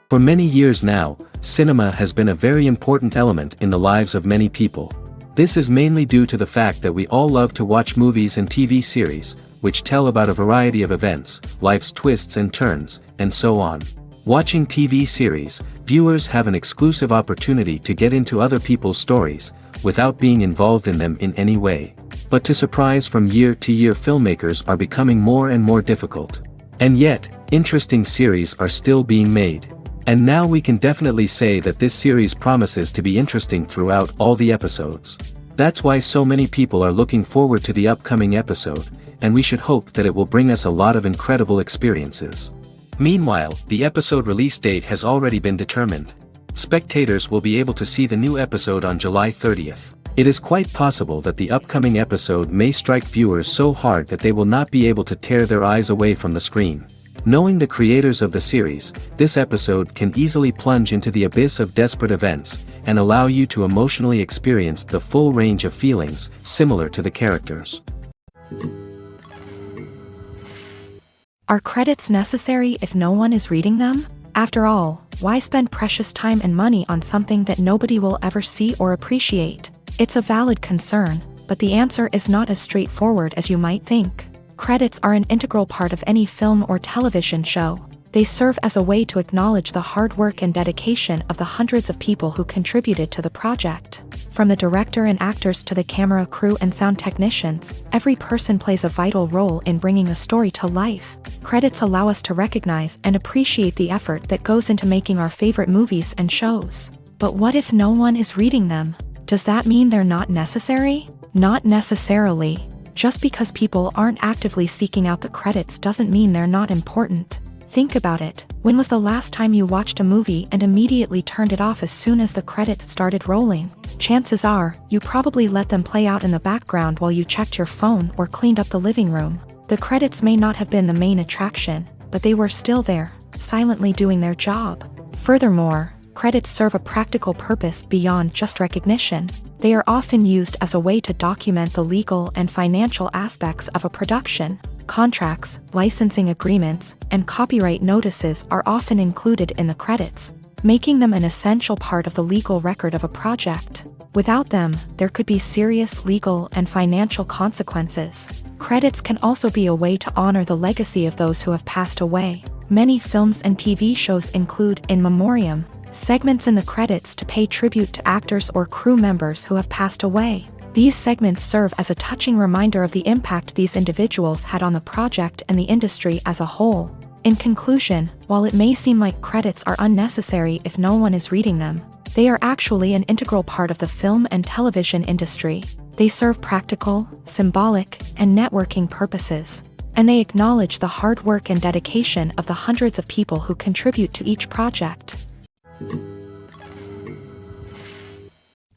For many years now, cinema has been a very important element in the lives of many people. This is mainly due to the fact that we all love to watch movies and TV series, which tell about a variety of events, life's twists and turns, and so on. Watching TV series, viewers have an exclusive opportunity to get into other people's stories, without being involved in them in any way. But to surprise from year to year, filmmakers are becoming more and more difficult. And yet, interesting series are still being made. And now we can definitely say that this series promises to be interesting throughout all the episodes. That's why so many people are looking forward to the upcoming episode, and we should hope that it will bring us a lot of incredible experiences. Meanwhile, the episode release date has already been determined. Spectators will be able to see the new episode on July 30th. It is quite possible that the upcoming episode may strike viewers so hard that they will not be able to tear their eyes away from the screen. Knowing the creators of the series, this episode can easily plunge into the abyss of desperate events, and allow you to emotionally experience the full range of feelings, similar to the characters. Are credits necessary if no one is reading them? After all, why spend precious time and money on something that nobody will ever see or appreciate? It's a valid concern, but the answer is not as straightforward as you might think. Credits are an integral part of any film or television show. They serve as a way to acknowledge the hard work and dedication of the hundreds of people who contributed to the project. From the director and actors to the camera crew and sound technicians, every person plays a vital role in bringing a story to life. Credits allow us to recognize and appreciate the effort that goes into making our favorite movies and shows. But what if no one is reading them? Does that mean they're not necessary? Not necessarily. Just because people aren't actively seeking out the credits doesn't mean they're not important. Think about it. When was the last time you watched a movie and immediately turned it off as soon as the credits started rolling? Chances are, you probably let them play out in the background while you checked your phone or cleaned up the living room. The credits may not have been the main attraction, but they were still there, silently doing their job. Furthermore, credits serve a practical purpose beyond just recognition. They are often used as a way to document the legal and financial aspects of a production. Contracts, licensing agreements, and copyright notices are often included in the credits, making them an essential part of the legal record of a project. Without them, there could be serious legal and financial consequences. Credits can also be a way to honor the legacy of those who have passed away. Many films and TV shows include in memoriam segments in the credits to pay tribute to actors or crew members who have passed away. These segments serve as a touching reminder of the impact these individuals had on the project and the industry as a whole. In conclusion, while it may seem like credits are unnecessary if no one is reading them, they are actually an integral part of the film and television industry. They serve practical, symbolic, and networking purposes, and they acknowledge the hard work and dedication of the hundreds of people who contribute to each project.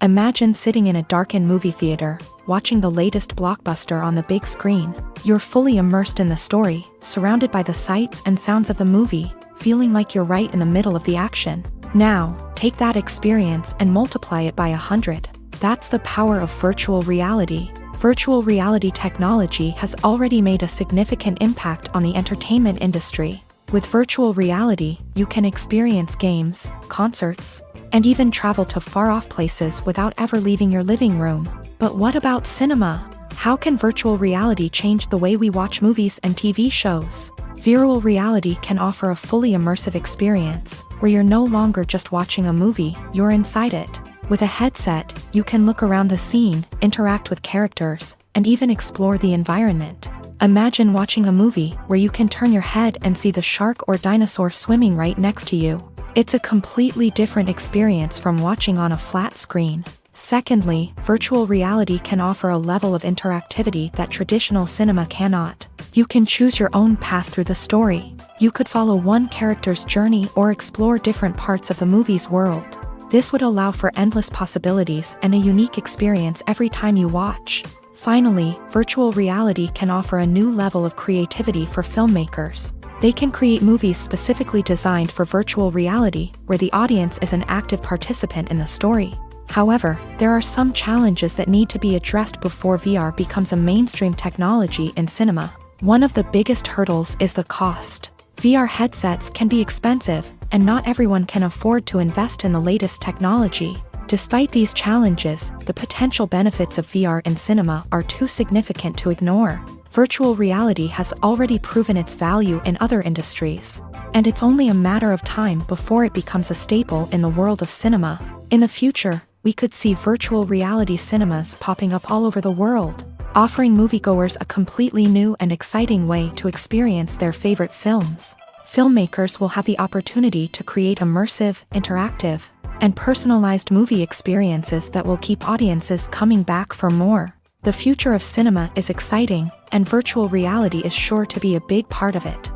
Imagine sitting in a darkened movie theater, watching the latest blockbuster on the big screen. You're fully immersed in the story, surrounded by the sights and sounds of the movie, feeling like you're right in the middle of the action. Now, take that experience and multiply it by 100. That's the power of virtual reality. Virtual reality technology has already made a significant impact on the entertainment industry. With virtual reality, you can experience games, concerts, and even travel to far-off places without ever leaving your living room. But what about cinema? How can virtual reality change the way we watch movies and TV shows? Virtual reality can offer a fully immersive experience, where you're no longer just watching a movie, you're inside it. With a headset, you can look around the scene, interact with characters, and even explore the environment. Imagine watching a movie where you can turn your head and see the shark or dinosaur swimming right next to you. It's a completely different experience from watching on a flat screen. Secondly, virtual reality can offer a level of interactivity that traditional cinema cannot. You can choose your own path through the story. You could follow one character's journey or explore different parts of the movie's world. This would allow for endless possibilities and a unique experience every time you watch. Finally, virtual reality can offer a new level of creativity for filmmakers. They can create movies specifically designed for virtual reality, where the audience is an active participant in the story. However, there are some challenges that need to be addressed before VR becomes a mainstream technology in cinema. One of the biggest hurdles is the cost. VR headsets can be expensive, and not everyone can afford to invest in the latest technology. Despite these challenges, the potential benefits of VR in cinema are too significant to ignore. Virtual reality has already proven its value in other industries, and it's only a matter of time before it becomes a staple in the world of cinema. In the future, we could see virtual reality cinemas popping up all over the world, offering moviegoers a completely new and exciting way to experience their favorite films. Filmmakers will have the opportunity to create immersive, interactive, and personalized movie experiences that will keep audiences coming back for more. The future of cinema is exciting, and virtual reality is sure to be a big part of it.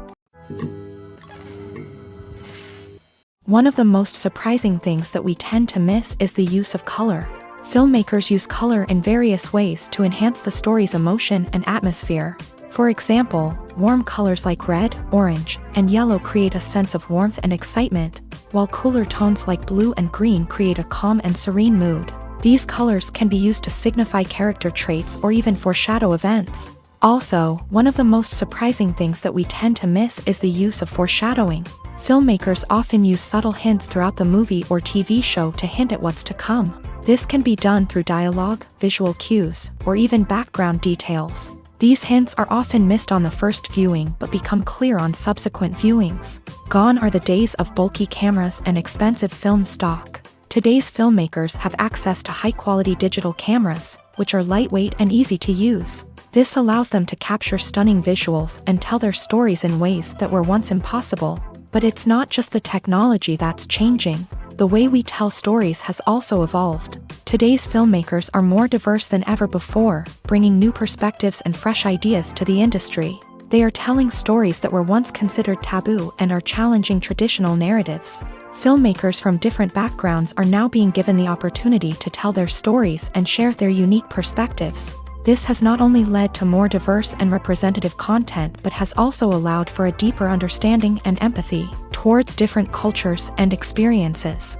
One of the most surprising things that we tend to miss is the use of color. Filmmakers use color in various ways to enhance the story's emotion and atmosphere. For example, warm colors like red, orange, and yellow create a sense of warmth and excitement, while cooler tones like blue and green create a calm and serene mood. These colors can be used to signify character traits or even foreshadow events. Also, one of the most surprising things that we tend to miss is the use of foreshadowing. Filmmakers often use subtle hints throughout the movie or TV show to hint at what's to come. This can be done through dialogue, visual cues, or even background details. These hints are often missed on the first viewing but become clear on subsequent viewings. Gone are the days of bulky cameras and expensive film stock. Today's filmmakers have access to high-quality digital cameras, which are lightweight and easy to use. This allows them to capture stunning visuals and tell their stories in ways that were once impossible. But it's not just the technology that's changing. The way we tell stories has also evolved. Today's filmmakers are more diverse than ever before, bringing new perspectives and fresh ideas to the industry. They are telling stories that were once considered taboo and are challenging traditional narratives. Filmmakers from different backgrounds are now being given the opportunity to tell their stories and share their unique perspectives. This has not only led to more diverse and representative content but has also allowed for a deeper understanding and empathy towards different cultures and experiences.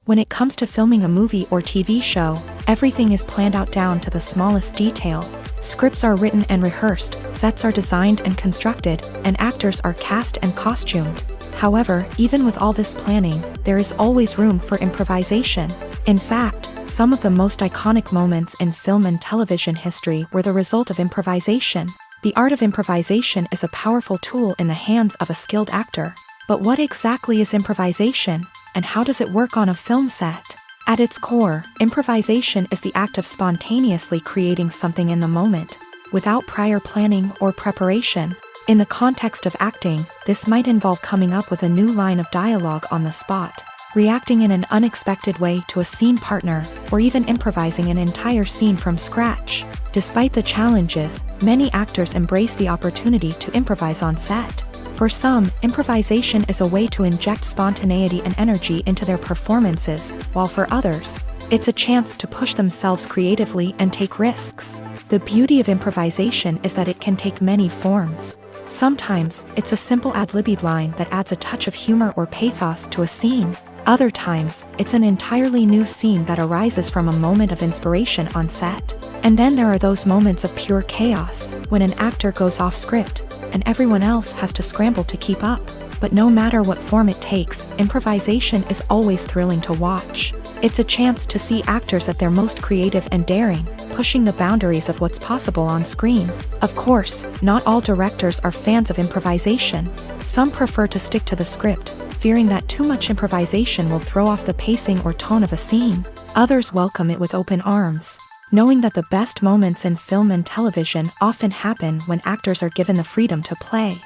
When it comes to filming a movie or TV show, everything is planned out down to the smallest detail. Scripts are written and rehearsed, sets are designed and constructed, and actors are cast and costumed. However, even with all this planning, there is always room for improvisation. In fact, some of the most iconic moments in film and television history were the result of improvisation. The art of improvisation is a powerful tool in the hands of a skilled actor. But what exactly is improvisation, and how does it work on a film set? At its core, improvisation is the act of spontaneously creating something in the moment, without prior planning or preparation. In the context of acting, this might involve coming up with a new line of dialogue on the spot, reacting in an unexpected way to a scene partner, or even improvising an entire scene from scratch. Despite the challenges, many actors embrace the opportunity to improvise on set. For some, improvisation is a way to inject spontaneity and energy into their performances, while for others, it's a chance to push themselves creatively and take risks. The beauty of improvisation is that it can take many forms. Sometimes, it's a simple ad-libbed line that adds a touch of humor or pathos to a scene. Other times, it's an entirely new scene that arises from a moment of inspiration on set. And then there are those moments of pure chaos, when an actor goes off script, and everyone else has to scramble to keep up. But no matter what form it takes, improvisation is always thrilling to watch. It's a chance to see actors at their most creative and daring, pushing the boundaries of what's possible on screen. Of course, not all directors are fans of improvisation. Some prefer to stick to the script, fearing that too much improvisation will throw off the pacing or tone of a scene. Others welcome it with open arms, knowing that the best moments in film and television often happen when actors are given the freedom to play.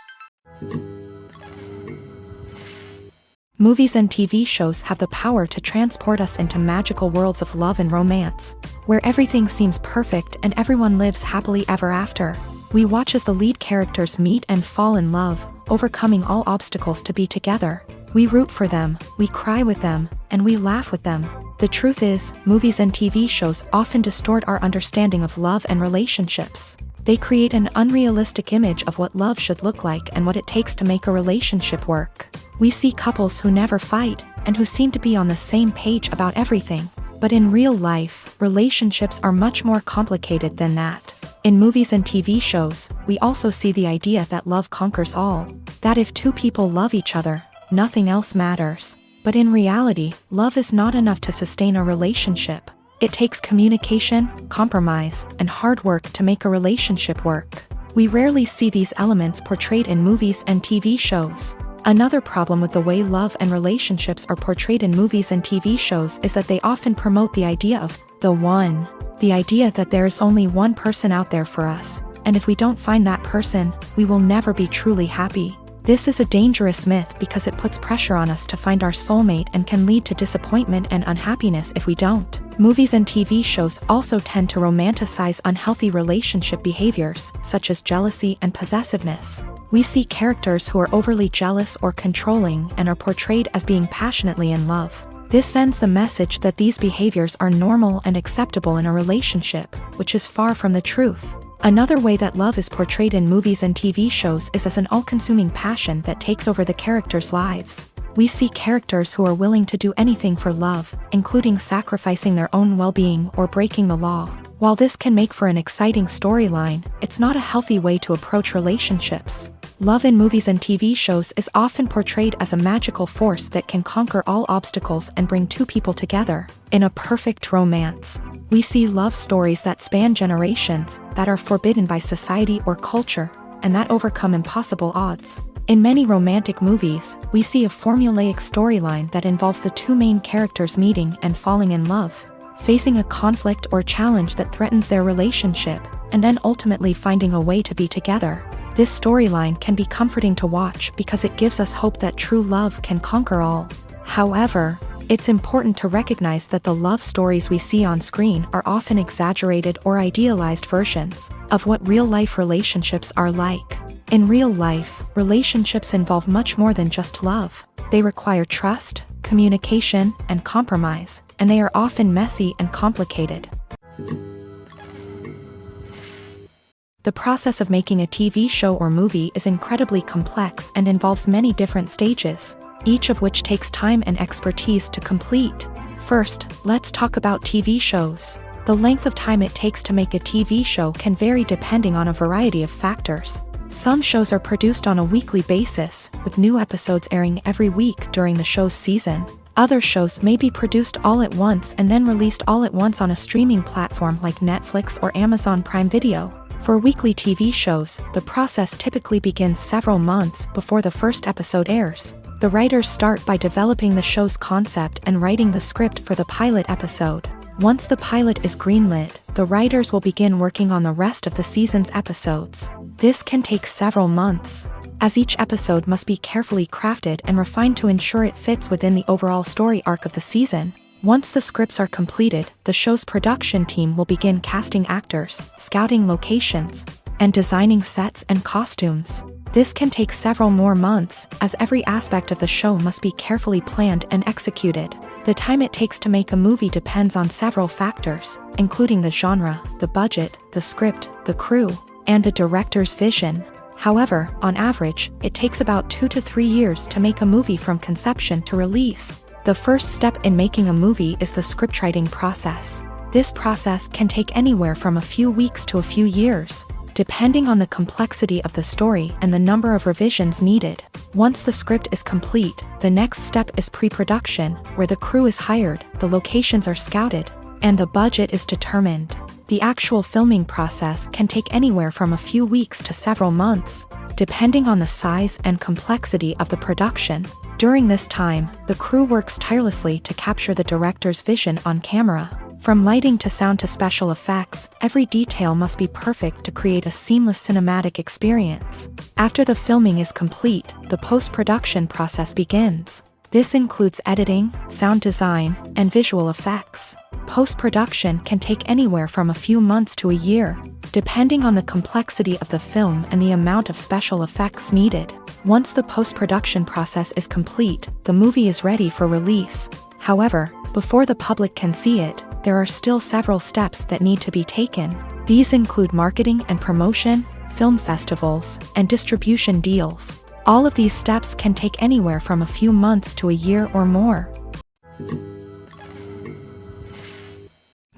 Movies and TV shows have the power to transport us into magical worlds of love and romance, where everything seems perfect and everyone lives happily ever after. We watch as the lead characters meet and fall in love, overcoming all obstacles to be together. We root for them, we cry with them, and we laugh with them. The truth is, movies and TV shows often distort our understanding of love and relationships. They create an unrealistic image of what love should look like and what it takes to make a relationship work. We see couples who never fight, and who seem to be on the same page about everything. But in real life, relationships are much more complicated than that. In movies and TV shows, we also see the idea that love conquers all, that if two people love each other, nothing else matters. But in reality, love is not enough to sustain a relationship. It takes communication, compromise, and hard work to make a relationship work. We rarely see these elements portrayed in movies and TV shows. Another problem with the way love and relationships are portrayed in movies and TV shows is that they often promote the idea of the one. The idea that there is only one person out there for us, and if we don't find that person, we will never be truly happy. This is a dangerous myth because it puts pressure on us to find our soulmate and can lead to disappointment and unhappiness if we don't. Movies and TV shows also tend to romanticize unhealthy relationship behaviors, such as jealousy and possessiveness. We see characters who are overly jealous or controlling and are portrayed as being passionately in love. This sends the message that these behaviors are normal and acceptable in a relationship, which is far from the truth. Another way that love is portrayed in movies and TV shows is as an all-consuming passion that takes over the characters' lives. We see characters who are willing to do anything for love, including sacrificing their own well-being or breaking the law. While this can make for an exciting storyline, it's not a healthy way to approach relationships. Love in movies and TV shows is often portrayed as a magical force that can conquer all obstacles and bring two people together in a perfect romance. We see love stories that span generations, that are forbidden by society or culture, and that overcome impossible odds. In many romantic movies, we see a formulaic storyline that involves the two main characters meeting and falling in love, facing a conflict or challenge that threatens their relationship, and then ultimately finding a way to be together. This storyline can be comforting to watch because it gives us hope that true love can conquer all. However, it's important to recognize that the love stories we see on screen are often exaggerated or idealized versions of what real-life relationships are like. In real life, relationships involve much more than just love. They require trust, communication, and compromise, and they are often messy and complicated. The process of making a TV show or movie is incredibly complex and involves many different stages, each of which takes time and expertise to complete. First, let's talk about TV shows. The length of time it takes to make a TV show can vary depending on a variety of factors. Some shows are produced on a weekly basis, with new episodes airing every week during the show's season. Other shows may be produced all at once and then released all at once on a streaming platform like Netflix or Amazon Prime Video. For weekly TV shows, the process typically begins several months before the first episode airs. The writers start by developing the show's concept and writing the script for the pilot episode. Once the pilot is greenlit, the writers will begin working on the rest of the season's episodes. This can take several months, as each episode must be carefully crafted and refined to ensure it fits within the overall story arc of the season. Once the scripts are completed, the show's production team will begin casting actors, scouting locations, and designing sets and costumes. This can take several more months, as every aspect of the show must be carefully planned and executed. The time it takes to make a movie depends on several factors, including the genre, the budget, the script, the crew, and the director's vision. However, on average, it takes about 2 to 3 years to make a movie from conception to release. The first step in making a movie is the scriptwriting process. This process can take anywhere from a few weeks to a few years, depending on the complexity of the story and the number of revisions needed. Once the script is complete, the next step is pre-production, where the crew is hired, the locations are scouted, and the budget is determined. The actual filming process can take anywhere from a few weeks to several months, depending on the size and complexity of the production. During this time, the crew works tirelessly to capture the director's vision on camera. From lighting to sound to special effects, every detail must be perfect to create a seamless cinematic experience. After the filming is complete, the post-production process begins. This includes editing, sound design, and visual effects. Post-production can take anywhere from a few months to a year, depending on the complexity of the film and the amount of special effects needed. Once the post-production process is complete, the movie is ready for release. However, before the public can see it, there are still several steps that need to be taken. These include marketing and promotion, film festivals, and distribution deals. All of these steps can take anywhere from a few months to a year or more.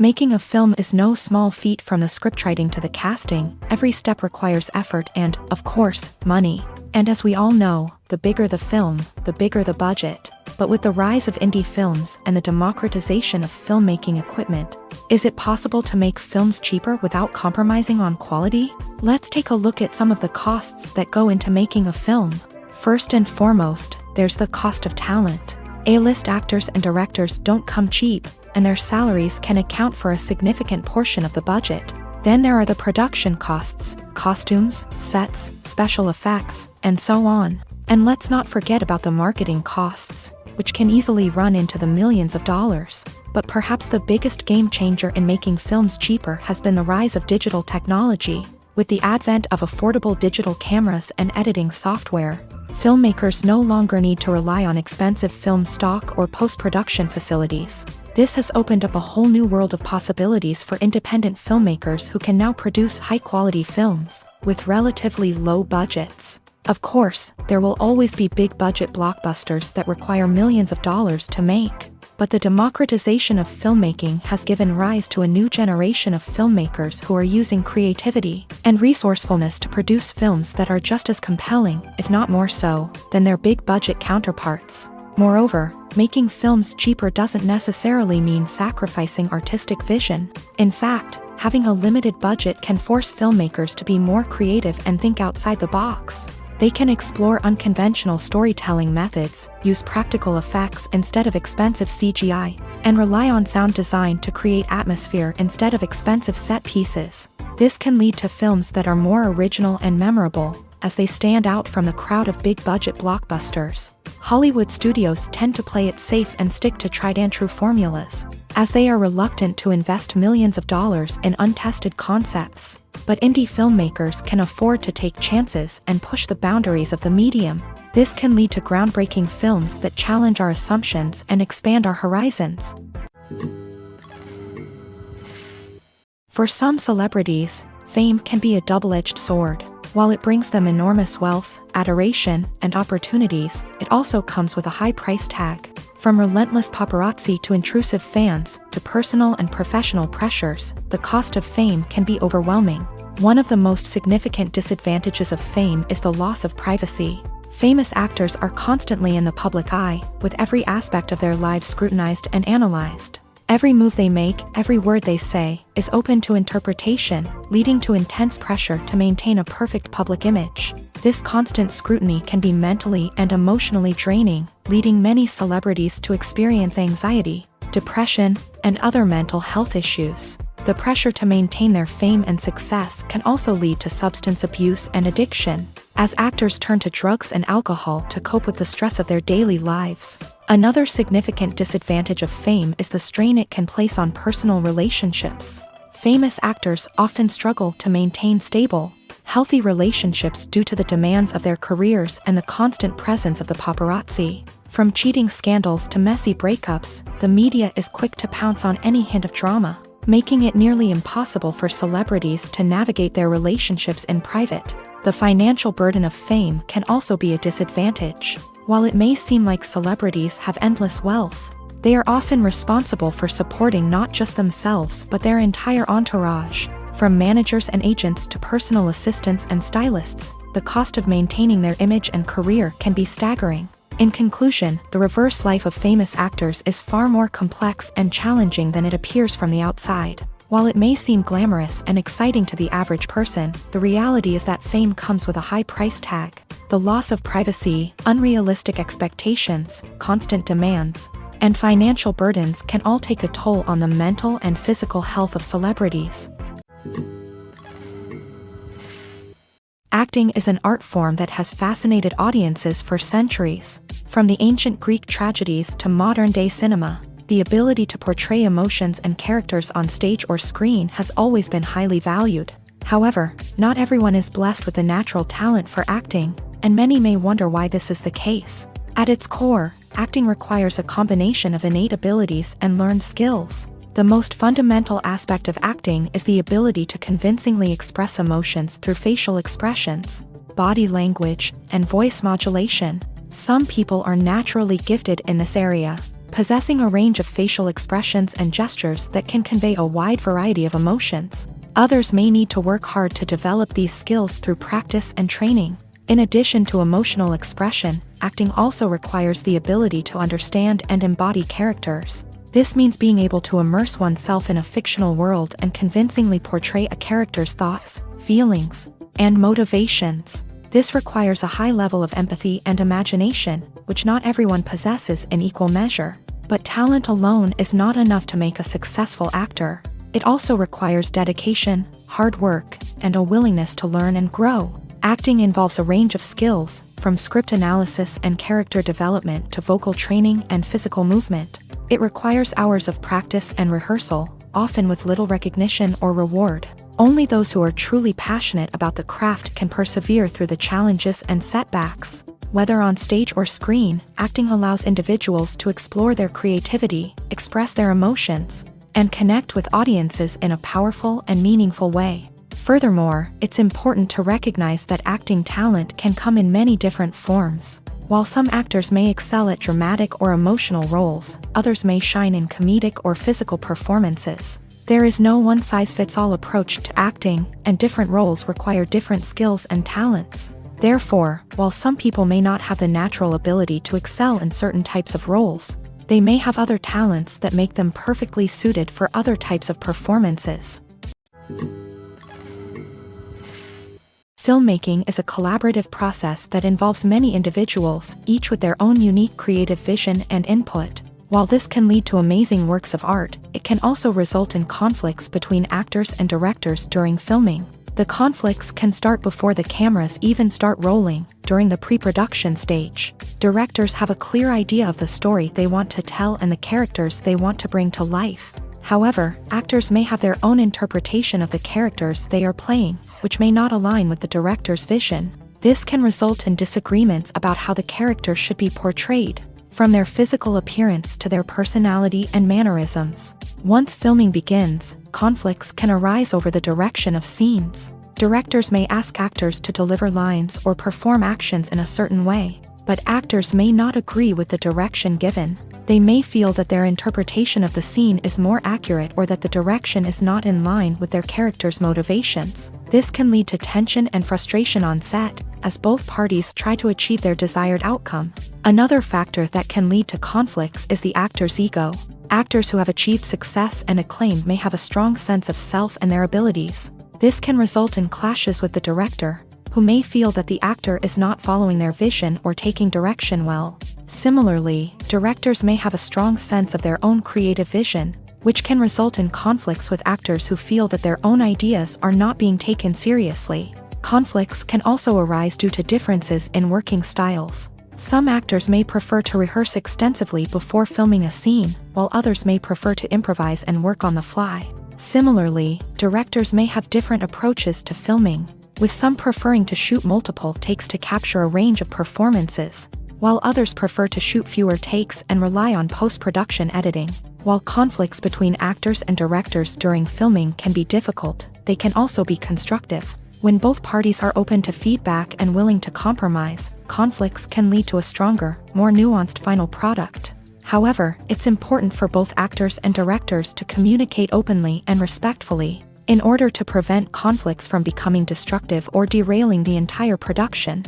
Making a film is no small feat. From the scriptwriting to the casting, every step requires effort and, of course, money. And as we all know, the bigger the film, the bigger the budget. But with the rise of indie films and the democratization of filmmaking equipment, is it possible to make films cheaper without compromising on quality? Let's take a look at some of the costs that go into making a film. First and foremost, there's the cost of talent. A-list actors and directors don't come cheap, and their salaries can account for a significant portion of the budget. Then there are the production costs, costumes, sets, special effects, and so on. And let's not forget about the marketing costs, which can easily run into the millions of dollars. But perhaps the biggest game changer in making films cheaper has been the rise of digital technology. With the advent of affordable digital cameras and editing software, filmmakers no longer need to rely on expensive film stock or post-production facilities. This has opened up a whole new world of possibilities for independent filmmakers who can now produce high-quality films with relatively low budgets. Of course, there will always be big-budget blockbusters that require millions of dollars to make. But the democratization of filmmaking has given rise to a new generation of filmmakers who are using creativity and resourcefulness to produce films that are just as compelling, if not more so, than their big-budget counterparts. Moreover, making films cheaper doesn't necessarily mean sacrificing artistic vision. In fact, having a limited budget can force filmmakers to be more creative and think outside the box. They can explore unconventional storytelling methods, use practical effects instead of expensive CGI, and rely on sound design to create atmosphere instead of expensive set pieces. This can lead to films that are more original and memorable, as they stand out from the crowd of big-budget blockbusters. Hollywood studios tend to play it safe and stick to tried-and-true formulas, as they are reluctant to invest millions of dollars in untested concepts. But indie filmmakers can afford to take chances and push the boundaries of the medium. This can lead to groundbreaking films that challenge our assumptions and expand our horizons. For some celebrities, fame can be a double-edged sword. While it brings them enormous wealth, adoration, and opportunities, it also comes with a high price tag. From relentless paparazzi to intrusive fans, to personal and professional pressures, the cost of fame can be overwhelming. One of the most significant disadvantages of fame is the loss of privacy. Famous actors are constantly in the public eye, with every aspect of their lives scrutinized and analyzed. Every move they make, every word they say, is open to interpretation, leading to intense pressure to maintain a perfect public image. This constant scrutiny can be mentally and emotionally draining, leading many celebrities to experience anxiety, depression, and other mental health issues. The pressure to maintain their fame and success can also lead to substance abuse and addiction, as actors turn to drugs and alcohol to cope with the stress of their daily lives. Another significant disadvantage of fame is the strain it can place on personal relationships. Famous actors often struggle to maintain stable, healthy relationships due to the demands of their careers and the constant presence of the paparazzi. From cheating scandals to messy breakups, the media is quick to pounce on any hint of drama, making it nearly impossible for celebrities to navigate their relationships in private. The financial burden of fame can also be a disadvantage. While it may seem like celebrities have endless wealth, they are often responsible for supporting not just themselves but their entire entourage. From managers and agents to personal assistants and stylists, the cost of maintaining their image and career can be staggering. In conclusion, the reverse life of famous actors is far more complex and challenging than it appears from the outside. While it may seem glamorous and exciting to the average person, the reality is that fame comes with a high price tag. The loss of privacy, unrealistic expectations, constant demands, and financial burdens can all take a toll on the mental and physical health of celebrities. Acting is an art form that has fascinated audiences for centuries. From the ancient Greek tragedies to modern-day cinema, the ability to portray emotions and characters on stage or screen has always been highly valued. However, not everyone is blessed with the natural talent for acting, and many may wonder why this is the case. At its core, acting requires a combination of innate abilities and learned skills. The most fundamental aspect of acting is the ability to convincingly express emotions through facial expressions, body language, and voice modulation. Some people are naturally gifted in this area, possessing a range of facial expressions and gestures that can convey a wide variety of emotions. Others may need to work hard to develop these skills through practice and training. In addition to emotional expression, acting also requires the ability to understand and embody characters. This means being able to immerse oneself in a fictional world and convincingly portray a character's thoughts, feelings, and motivations. This requires a high level of empathy and imagination, which not everyone possesses in equal measure. But talent alone is not enough to make a successful actor. It also requires dedication, hard work, and a willingness to learn and grow. Acting involves a range of skills, from script analysis and character development to vocal training and physical movement. It requires hours of practice and rehearsal, often with little recognition or reward. Only those who are truly passionate about the craft can persevere through the challenges and setbacks. Whether on stage or screen, acting allows individuals to explore their creativity, express their emotions, and connect with audiences in a powerful and meaningful way. Furthermore, it's important to recognize that acting talent can come in many different forms. While some actors may excel at dramatic or emotional roles, others may shine in comedic or physical performances. There is no one-size-fits-all approach to acting, and different roles require different skills and talents. Therefore, while some people may not have the natural ability to excel in certain types of roles, they may have other talents that make them perfectly suited for other types of performances. Filmmaking is a collaborative process that involves many individuals, each with their own unique creative vision and input. While this can lead to amazing works of art, it can also result in conflicts between actors and directors during filming. The conflicts can start before the cameras even start rolling, during the pre-production stage. Directors have a clear idea of the story they want to tell and the characters they want to bring to life. However, actors may have their own interpretation of the characters they are playing, which may not align with the director's vision. This can result in disagreements about how the character should be portrayed, from their physical appearance to their personality and mannerisms. Once filming begins, conflicts can arise over the direction of scenes. Directors may ask actors to deliver lines or perform actions in a certain way, but actors may not agree with the direction given. They may feel that their interpretation of the scene is more accurate or that the direction is not in line with their character's motivations. This can lead to tension and frustration on set, as both parties try to achieve their desired outcome. Another factor that can lead to conflicts is the actor's ego. Actors who have achieved success and acclaim may have a strong sense of self and their abilities. This can result in clashes with the director, who may feel that the actor is not following their vision or taking direction well. Similarly, directors may have a strong sense of their own creative vision, which can result in conflicts with actors who feel that their own ideas are not being taken seriously. Conflicts can also arise due to differences in working styles. Some actors may prefer to rehearse extensively before filming a scene, while others may prefer to improvise and work on the fly. Similarly, directors may have different approaches to filming, with some preferring to shoot multiple takes to capture a range of performances, while others prefer to shoot fewer takes and rely on post-production editing. While conflicts between actors and directors during filming can be difficult, they can also be constructive. When both parties are open to feedback and willing to compromise, conflicts can lead to a stronger, more nuanced final product. However, it's important for both actors and directors to communicate openly and respectfully, in order to prevent conflicts from becoming destructive or derailing the entire production.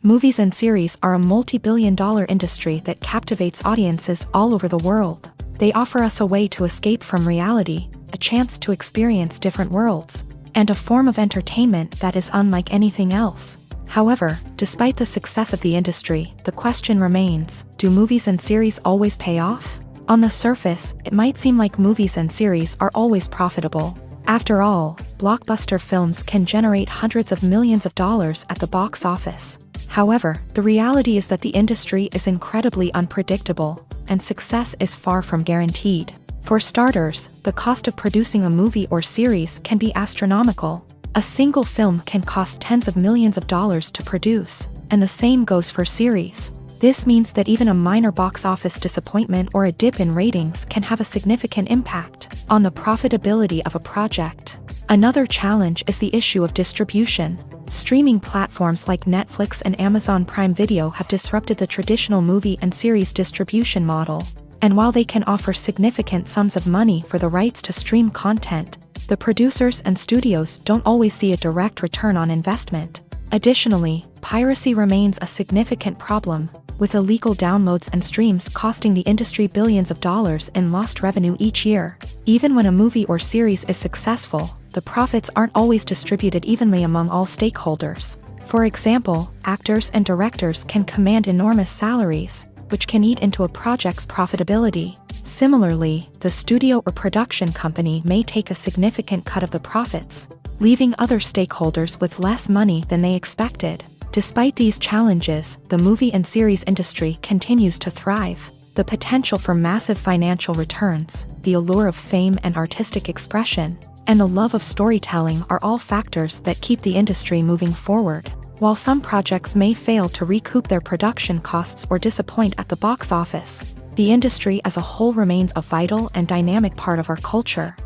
Movies and series are a multi-billion-dollar industry that captivates audiences all over the world. They offer us a way to escape from reality, a chance to experience different worlds, and a form of entertainment that is unlike anything else. However, despite the success of the industry, the question remains, do movies and series always pay off? On the surface, it might seem like movies and series are always profitable. After all, blockbuster films can generate hundreds of millions of dollars at the box office. However, the reality is that the industry is incredibly unpredictable, and success is far from guaranteed. For starters, the cost of producing a movie or series can be astronomical. A single film can cost tens of millions of dollars to produce, and the same goes for series. This means that even a minor box office disappointment or a dip in ratings can have a significant impact on the profitability of a project. Another challenge is the issue of distribution. Streaming platforms like Netflix and Amazon Prime Video have disrupted the traditional movie and series distribution model. And while they can offer significant sums of money for the rights to stream content, the producers and studios don't always see a direct return on investment. Additionally, piracy remains a significant problem, with illegal downloads and streams costing the industry billions of dollars in lost revenue each year. Even when a movie or series is successful, the profits aren't always distributed evenly among all stakeholders. For example, actors and directors can command enormous salaries, which can eat into a project's profitability. Similarly, the studio or production company may take a significant cut of the profits, leaving other stakeholders with less money than they expected. Despite these challenges, the movie and series industry continues to thrive. The potential for massive financial returns, the allure of fame and artistic expression, and the love of storytelling are all factors that keep the industry moving forward. While some projects may fail to recoup their production costs or disappoint at the box office, the industry as a whole remains a vital and dynamic part of our culture.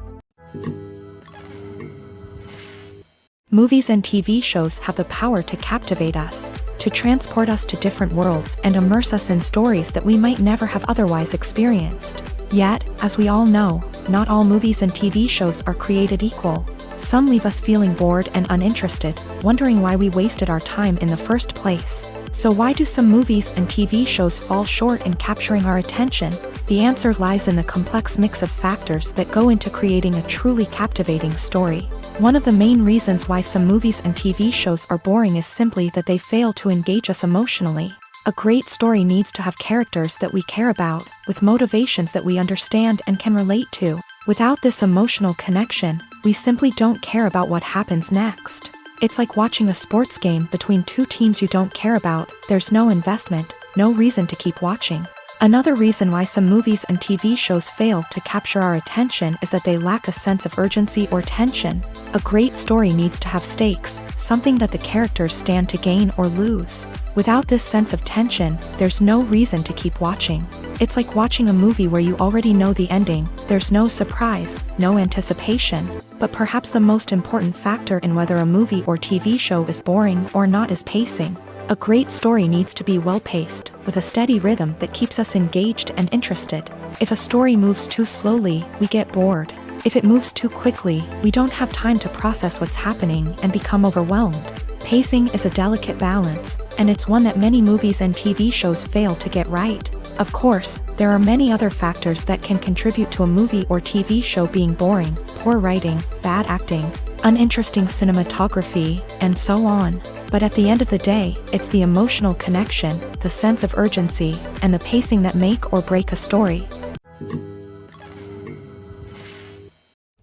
Movies and TV shows have the power to captivate us, to transport us to different worlds and immerse us in stories that we might never have otherwise experienced. Yet, as we all know, not all movies and TV shows are created equal. Some leave us feeling bored and uninterested, wondering why we wasted our time in the first place. So why do some movies and TV shows fall short in capturing our attention? The answer lies in the complex mix of factors that go into creating a truly captivating story. One of the main reasons why some movies and TV shows are boring is simply that they fail to engage us emotionally. A great story needs to have characters that we care about, with motivations that we understand and can relate to. Without this emotional connection, we simply don't care about what happens next. It's like watching a sports game between two teams you don't care about. There's no investment, no reason to keep watching. Another reason why some movies and TV shows fail to capture our attention is that they lack a sense of urgency or tension. A great story needs to have stakes, something that the characters stand to gain or lose. Without this sense of tension, there's no reason to keep watching. It's like watching a movie where you already know the ending. There's no surprise, no anticipation. But perhaps the most important factor in whether a movie or TV show is boring or not is pacing. A great story needs to be well-paced, with a steady rhythm that keeps us engaged and interested. If a story moves too slowly, we get bored. If it moves too quickly, we don't have time to process what's happening and become overwhelmed. Pacing is a delicate balance, and it's one that many movies and TV shows fail to get right. Of course, there are many other factors that can contribute to a movie or TV show being boring: poor writing, bad acting, uninteresting cinematography, and so on. But at the end of the day, it's the emotional connection, the sense of urgency, and the pacing that make or break a story.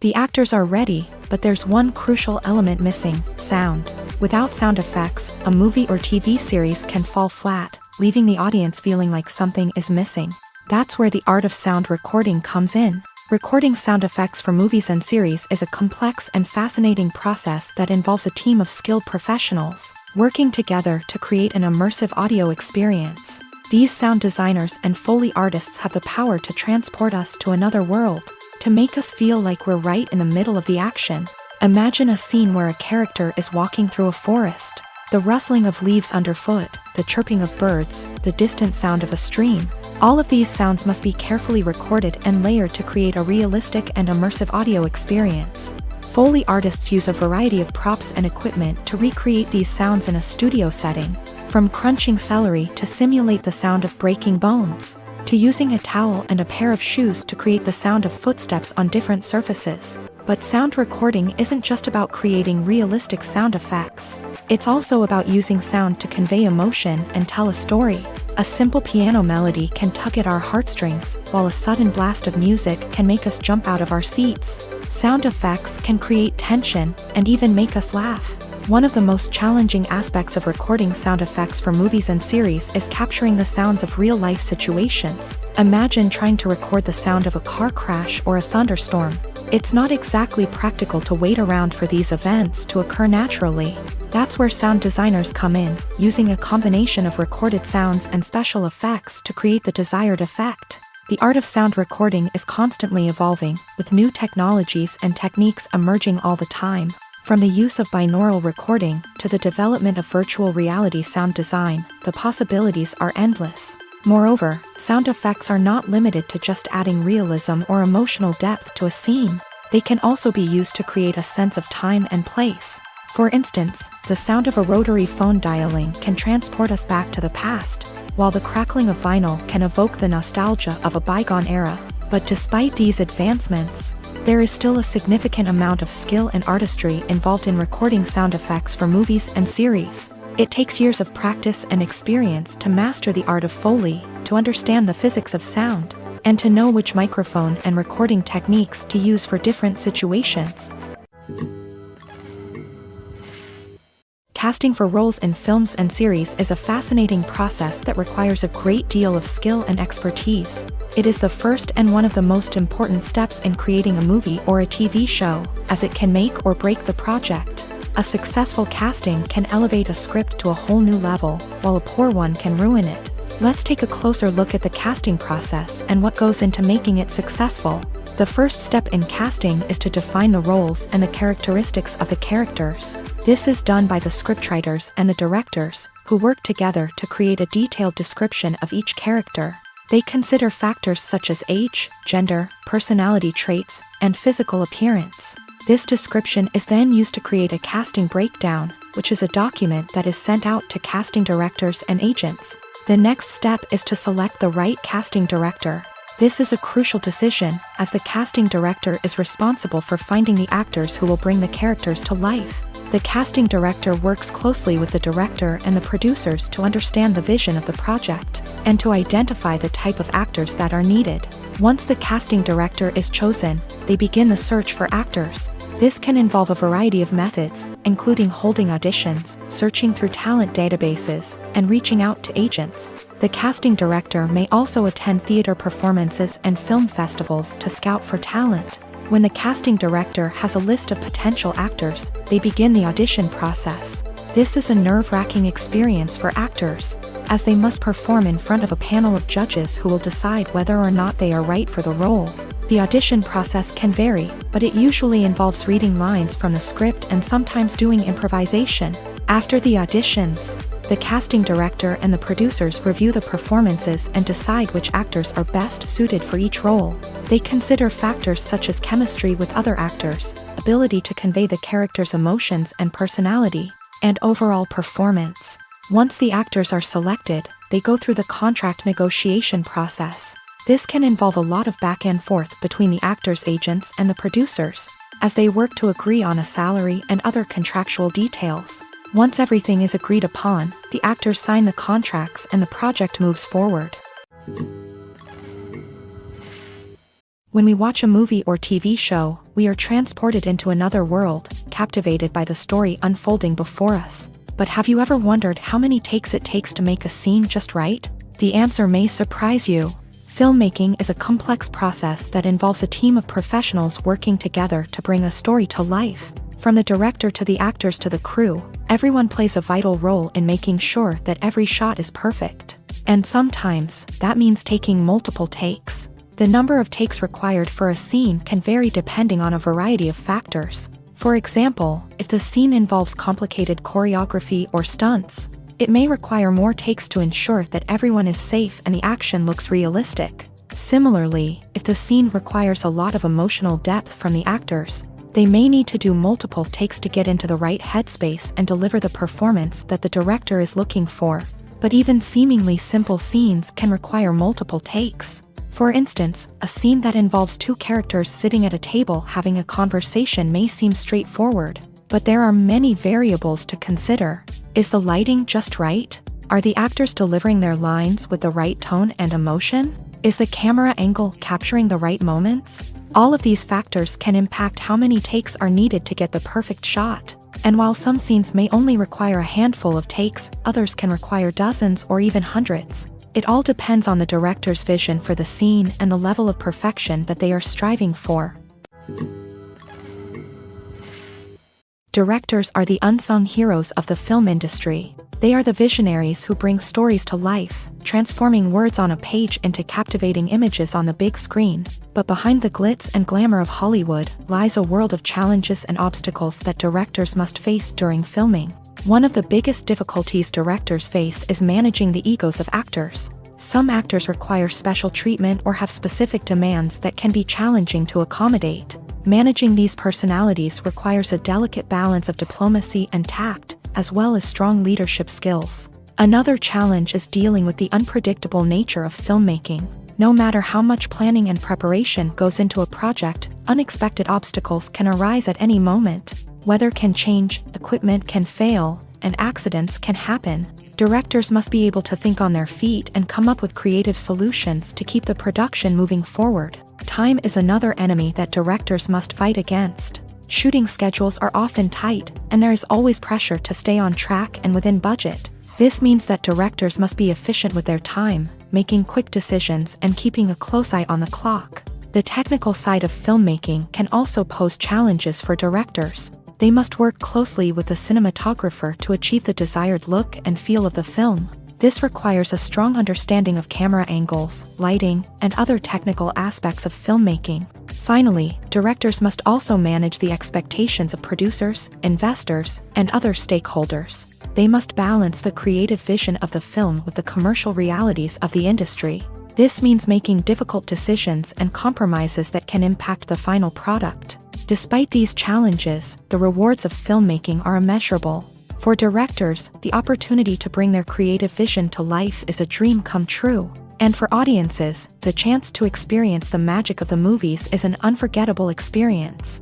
The actors are ready, but there's one crucial element missing: sound. Without sound effects, a movie or TV series can fall flat, leaving the audience feeling like something is missing. That's where the art of sound recording comes in. Recording sound effects for movies and series is a complex and fascinating process that involves a team of skilled professionals working together to create an immersive audio experience. These sound designers and Foley artists have the power to transport us to another world, to make us feel like we're right in the middle of the action. Imagine a scene where a character is walking through a forest. The rustling of leaves underfoot, the chirping of birds, the distant sound of a stream. All of these sounds must be carefully recorded and layered to create a realistic and immersive audio experience. Foley artists use a variety of props and equipment to recreate these sounds in a studio setting, from crunching celery to simulate the sound of breaking bones, to using a towel and a pair of shoes to create the sound of footsteps on different surfaces. But sound recording isn't just about creating realistic sound effects. It's also about using sound to convey emotion and tell a story. A simple piano melody can tug at our heartstrings, while a sudden blast of music can make us jump out of our seats. Sound effects can create tension and even make us laugh. One of the most challenging aspects of recording sound effects for movies and series is capturing the sounds of real-life situations. Imagine trying to record the sound of a car crash or a thunderstorm. It's not exactly practical to wait around for these events to occur naturally. That's where sound designers come in, using a combination of recorded sounds and special effects to create the desired effect. The art of sound recording is constantly evolving, with new technologies and techniques emerging all the time. From the use of binaural recording to the development of virtual reality sound design, the possibilities are endless. Moreover, sound effects are not limited to just adding realism or emotional depth to a scene. They can also be used to create a sense of time and place. For instance, the sound of a rotary phone dialing can transport us back to the past, while the crackling of vinyl can evoke the nostalgia of a bygone era. But despite these advancements, there is still a significant amount of skill and artistry involved in recording sound effects for movies and series. It takes years of practice and experience to master the art of Foley, to understand the physics of sound, and to know which microphone and recording techniques to use for different situations. Casting for roles in films and series is a fascinating process that requires a great deal of skill and expertise. It is the first and one of the most important steps in creating a movie or a TV show, as it can make or break the project. A successful casting can elevate a script to a whole new level, while a poor one can ruin it. Let's take a closer look at the casting process and what goes into making it successful. The first step in casting is to define the roles and the characteristics of the characters. This is done by the scriptwriters and the directors, who work together to create a detailed description of each character. They consider factors such as age, gender, personality traits, and physical appearance. This description is then used to create a casting breakdown, which is a document that is sent out to casting directors and agents. The next step is to select the right casting director. This is a crucial decision, as the casting director is responsible for finding the actors who will bring the characters to life. The casting director works closely with the director and the producers to understand the vision of the project, and to identify the type of actors that are needed. Once the casting director is chosen, they begin the search for actors. This can involve a variety of methods, including holding auditions, searching through talent databases, and reaching out to agents. The casting director may also attend theater performances and film festivals to scout for talent. When the casting director has a list of potential actors, they begin the audition process. This is a nerve-wracking experience for actors, as they must perform in front of a panel of judges who will decide whether or not they are right for the role. The audition process can vary, but it usually involves reading lines from the script and sometimes doing improvisation. After the auditions, the casting director and the producers review the performances and decide which actors are best suited for each role. They consider factors such as chemistry with other actors, ability to convey the character's emotions and personality, and overall performance. Once the actors are selected, they go through the contract negotiation process. This can involve a lot of back and forth between the actors' agents and the producers, as they work to agree on a salary and other contractual details. Once everything is agreed upon, the actors sign the contracts and the project moves forward. When we watch a movie or TV show, we are transported into another world, captivated by the story unfolding before us. But have you ever wondered how many takes it takes to make a scene just right? The answer may surprise you. Filmmaking is a complex process that involves a team of professionals working together to bring a story to life. From the director to the actors to the crew, everyone plays a vital role in making sure that every shot is perfect. And sometimes, that means taking multiple takes. The number of takes required for a scene can vary depending on a variety of factors. For example, if the scene involves complicated choreography or stunts, it may require more takes to ensure that everyone is safe and the action looks realistic. Similarly, if the scene requires a lot of emotional depth from the actors, they may need to do multiple takes to get into the right headspace and deliver the performance that the director is looking for. But even seemingly simple scenes can require multiple takes. For instance, a scene that involves two characters sitting at a table having a conversation may seem straightforward, but there are many variables to consider. Is the lighting just right? Are the actors delivering their lines with the right tone and emotion? Is the camera angle capturing the right moments? All of these factors can impact how many takes are needed to get the perfect shot. And while some scenes may only require a handful of takes, others can require dozens or even hundreds. It all depends on the director's vision for the scene and the level of perfection that they are striving for. Directors are the unsung heroes of the film industry. They are the visionaries who bring stories to life, transforming words on a page into captivating images on the big screen. But behind the glitz and glamour of Hollywood lies a world of challenges and obstacles that directors must face during filming. One of the biggest difficulties directors face is managing the egos of actors. Some actors require special treatment or have specific demands that can be challenging to accommodate. Managing these personalities requires a delicate balance of diplomacy and tact, as well as strong leadership skills. Another challenge is dealing with the unpredictable nature of filmmaking. No matter how much planning and preparation goes into a project, unexpected obstacles can arise at any moment. Weather can change, equipment can fail, and accidents can happen. Directors must be able to think on their feet and come up with creative solutions to keep the production moving forward. Time is another enemy that directors must fight against. Shooting schedules are often tight, and there is always pressure to stay on track and within budget. This means that directors must be efficient with their time, making quick decisions and keeping a close eye on the clock. The technical side of filmmaking can also pose challenges for directors. They must work closely with the cinematographer to achieve the desired look and feel of the film. This requires a strong understanding of camera angles, lighting, and other technical aspects of filmmaking. Finally, directors must also manage the expectations of producers, investors, and other stakeholders. They must balance the creative vision of the film with the commercial realities of the industry. This means making difficult decisions and compromises that can impact the final product. Despite these challenges, the rewards of filmmaking are immeasurable. For directors, the opportunity to bring their creative vision to life is a dream come true. And for audiences, the chance to experience the magic of the movies is an unforgettable experience.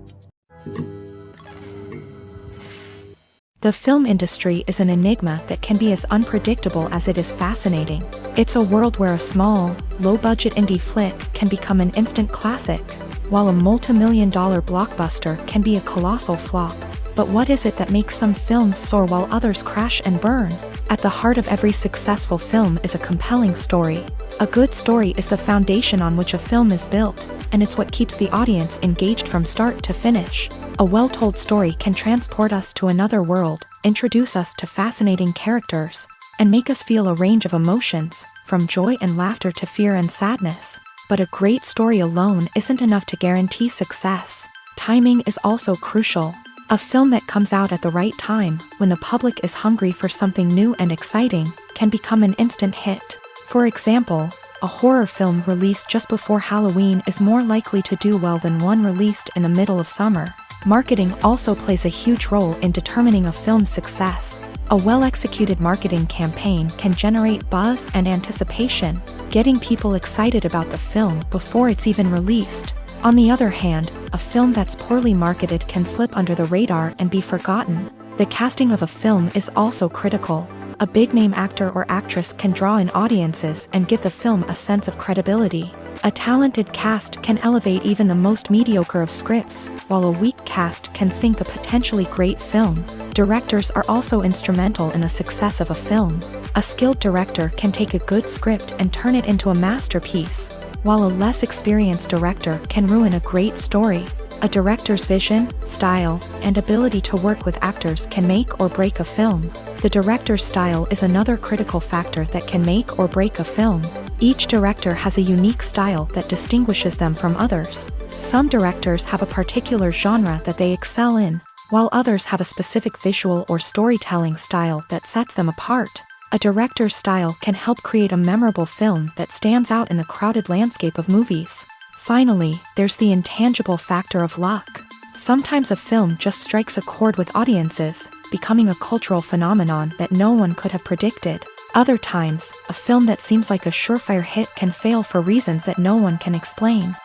The film industry is an enigma that can be as unpredictable as it is fascinating. It's a world where a small, low-budget indie flick can become an instant classic, while a multi-million-dollar blockbuster can be a colossal flop. But what is it that makes some films soar while others crash and burn? At the heart of every successful film is a compelling story. A good story is the foundation on which a film is built, and it's what keeps the audience engaged from start to finish. A well-told story can transport us to another world, introduce us to fascinating characters, and make us feel a range of emotions, from joy and laughter to fear and sadness. But a great story alone isn't enough to guarantee success. Timing is also crucial. A film that comes out at the right time, when the public is hungry for something new and exciting, can become an instant hit. For example, a horror film released just before Halloween is more likely to do well than one released in the middle of summer. Marketing also plays a huge role in determining a film's success. A well-executed marketing campaign can generate buzz and anticipation, getting people excited about the film before it's even released. On the other hand, a film that's poorly marketed can slip under the radar and be forgotten. The casting of a film is also critical. A big-name actor or actress can draw in audiences and give the film a sense of credibility. A talented cast can elevate even the most mediocre of scripts, while a weak cast can sink a potentially great film. Directors are also instrumental in the success of a film. A skilled director can take a good script and turn it into a masterpiece, while a less experienced director can ruin a great story. A director's vision, style, and ability to work with actors can make or break a film. The director's style is another critical factor that can make or break a film. Each director has a unique style that distinguishes them from others. Some directors have a particular genre that they excel in, while others have a specific visual or storytelling style that sets them apart. A director's style can help create a memorable film that stands out in the crowded landscape of movies. Finally, there's the intangible factor of luck. Sometimes a film just strikes a chord with audiences, becoming a cultural phenomenon that no one could have predicted. Other times, a film that seems like a surefire hit can fail for reasons that no one can explain.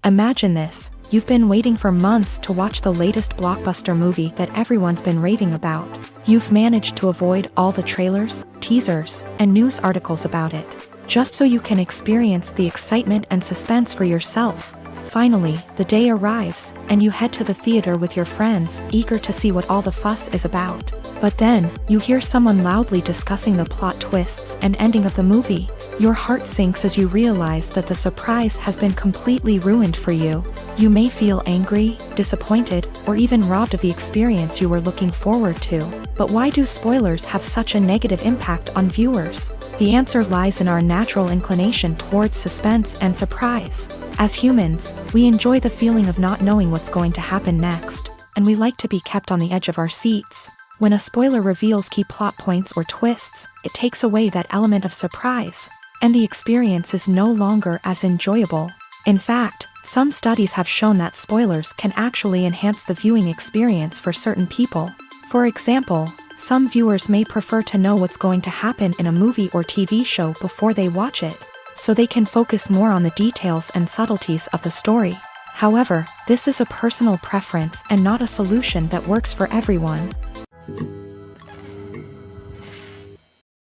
Imagine this. You've been waiting for months to watch the latest blockbuster movie that everyone's been raving about. You've managed to avoid all the trailers, teasers, and news articles about it, just so you can experience the excitement and suspense for yourself. Finally, the day arrives, and you head to the theater with your friends, eager to see what all the fuss is about. But then, you hear someone loudly discussing the plot twists and ending of the movie. Your heart sinks as you realize that the surprise has been completely ruined for you. You may feel angry, disappointed, or even robbed of the experience you were looking forward to. But why do spoilers have such a negative impact on viewers? The answer lies in our natural inclination towards suspense and surprise. As humans, we enjoy the feeling of not knowing what's going to happen next, and we like to be kept on the edge of our seats. When a spoiler reveals key plot points or twists, it takes away that element of surprise, and the experience is no longer as enjoyable. In fact, some studies have shown that spoilers can actually enhance the viewing experience for certain people. For example, some viewers may prefer to know what's going to happen in a movie or TV show before they watch it, so they can focus more on the details and subtleties of the story. However, this is a personal preference and not a solution that works for everyone.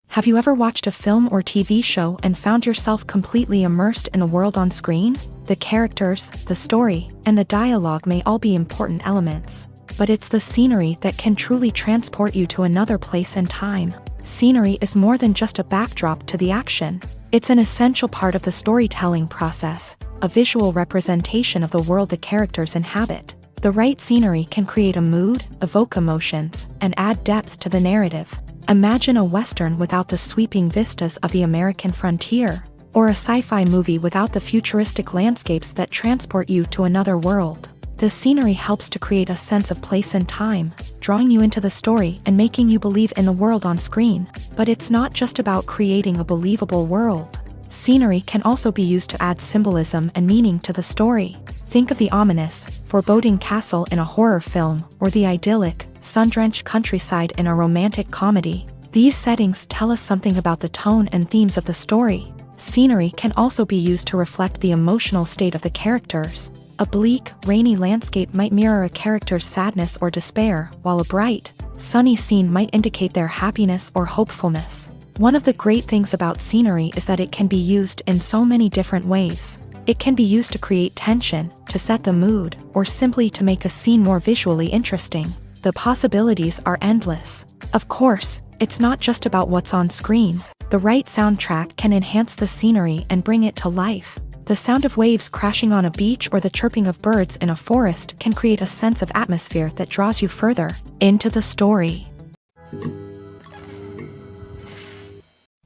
Have you ever watched a film or TV show and found yourself completely immersed in the world on screen? The characters, the story, and the dialogue may all be important elements, but it's the scenery that can truly transport you to another place and time. Scenery is more than just a backdrop to the action. It's an essential part of the storytelling process, a visual representation of the world the characters inhabit. The right scenery can create a mood, evoke emotions, and add depth to the narrative. Imagine a Western without the sweeping vistas of the American frontier, or a sci-fi movie without the futuristic landscapes that transport you to another world. The scenery helps to create a sense of place and time, drawing you into the story and making you believe in the world on screen. But it's not just about creating a believable world. Scenery can also be used to add symbolism and meaning to the story. Think of the ominous, foreboding castle in a horror film, or the idyllic, sun-drenched countryside in a romantic comedy. These settings tell us something about the tone and themes of the story. Scenery can also be used to reflect the emotional state of the characters. A bleak, rainy landscape might mirror a character's sadness or despair, while a bright, sunny scene might indicate their happiness or hopefulness. One of the great things about scenery is that it can be used in so many different ways. It can be used to create tension, to set the mood, or simply to make a scene more visually interesting. The possibilities are endless. Of course, it's not just about what's on screen. The right soundtrack can enhance the scenery and bring it to life. The sound of waves crashing on a beach or the chirping of birds in a forest can create a sense of atmosphere that draws you further into the story.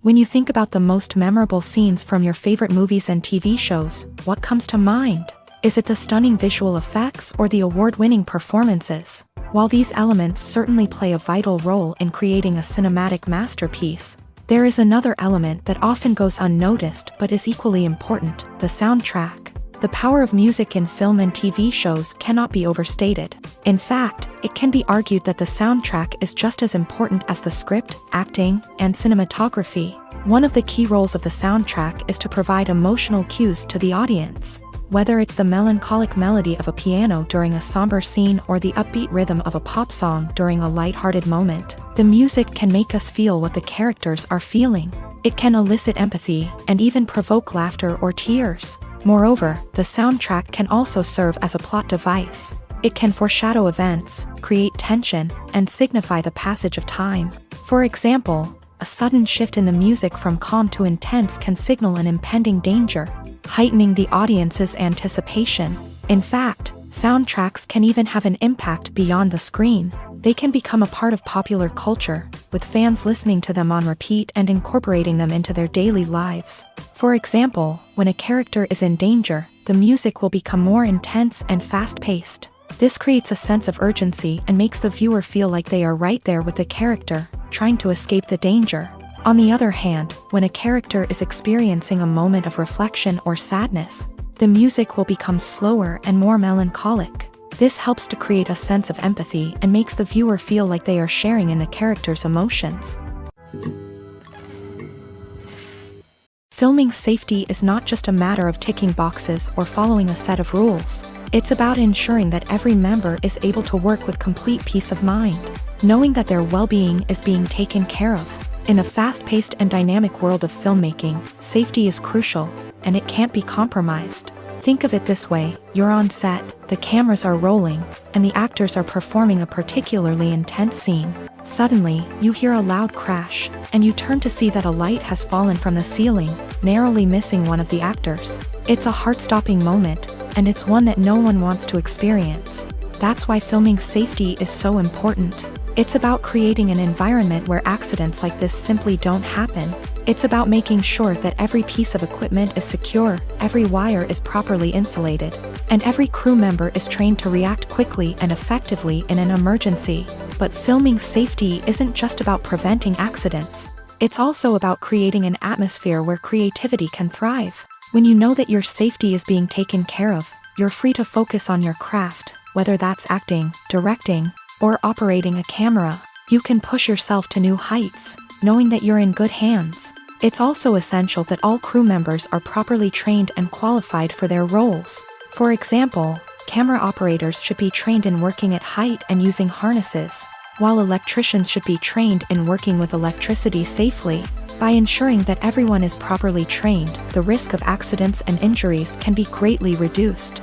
When you think about the most memorable scenes from your favorite movies and TV shows, what comes to mind? Is it the stunning visual effects or the award-winning performances? While these elements certainly play a vital role in creating a cinematic masterpiece, there is another element that often goes unnoticed but is equally important: the soundtrack. The power of music in film and TV shows cannot be overstated. In fact, it can be argued that the soundtrack is just as important as the script, acting, and cinematography. One of the key roles of the soundtrack is to provide emotional cues to the audience. Whether it's the melancholic melody of a piano during a somber scene or the upbeat rhythm of a pop song during a lighthearted moment, the music can make us feel what the characters are feeling. It can elicit empathy and even provoke laughter or tears. Moreover, the soundtrack can also serve as a plot device. It can foreshadow events, create tension, and signify the passage of time. For example, a sudden shift in the music from calm to intense can signal an impending danger, heightening the audience's anticipation. In fact, soundtracks can even have an impact beyond the screen. They can become a part of popular culture, with fans listening to them on repeat and incorporating them into their daily lives. For example, when a character is in danger, the music will become more intense and fast-paced. This creates a sense of urgency and makes the viewer feel like they are right there with the character, trying to escape the danger. On the other hand, when a character is experiencing a moment of reflection or sadness, the music will become slower and more melancholic. This helps to create a sense of empathy and makes the viewer feel like they are sharing in the character's emotions. Filming safety is not just a matter of ticking boxes or following a set of rules. It's about ensuring that every member is able to work with complete peace of mind, knowing that their well-being is being taken care of. In a fast-paced and dynamic world of filmmaking, safety is crucial, and it can't be compromised. Think of it this way: you're on set, the cameras are rolling, and the actors are performing a particularly intense scene. Suddenly, you hear a loud crash, and you turn to see that a light has fallen from the ceiling, narrowly missing one of the actors. It's a heart-stopping moment, and it's one that no one wants to experience. That's why filming safety is so important. It's about creating an environment where accidents like this simply don't happen. It's about making sure that every piece of equipment is secure, every wire is properly insulated, and every crew member is trained to react quickly and effectively in an emergency. But filming safety isn't just about preventing accidents. It's also about creating an atmosphere where creativity can thrive. When you know that your safety is being taken care of, you're free to focus on your craft, whether that's acting, directing, or operating a camera. You can push yourself to new heights, knowing that you're in good hands. It's also essential that all crew members are properly trained and qualified for their roles. For example, camera operators should be trained in working at height and using harnesses, while electricians should be trained in working with electricity safely. By ensuring that everyone is properly trained, the risk of accidents and injuries can be greatly reduced.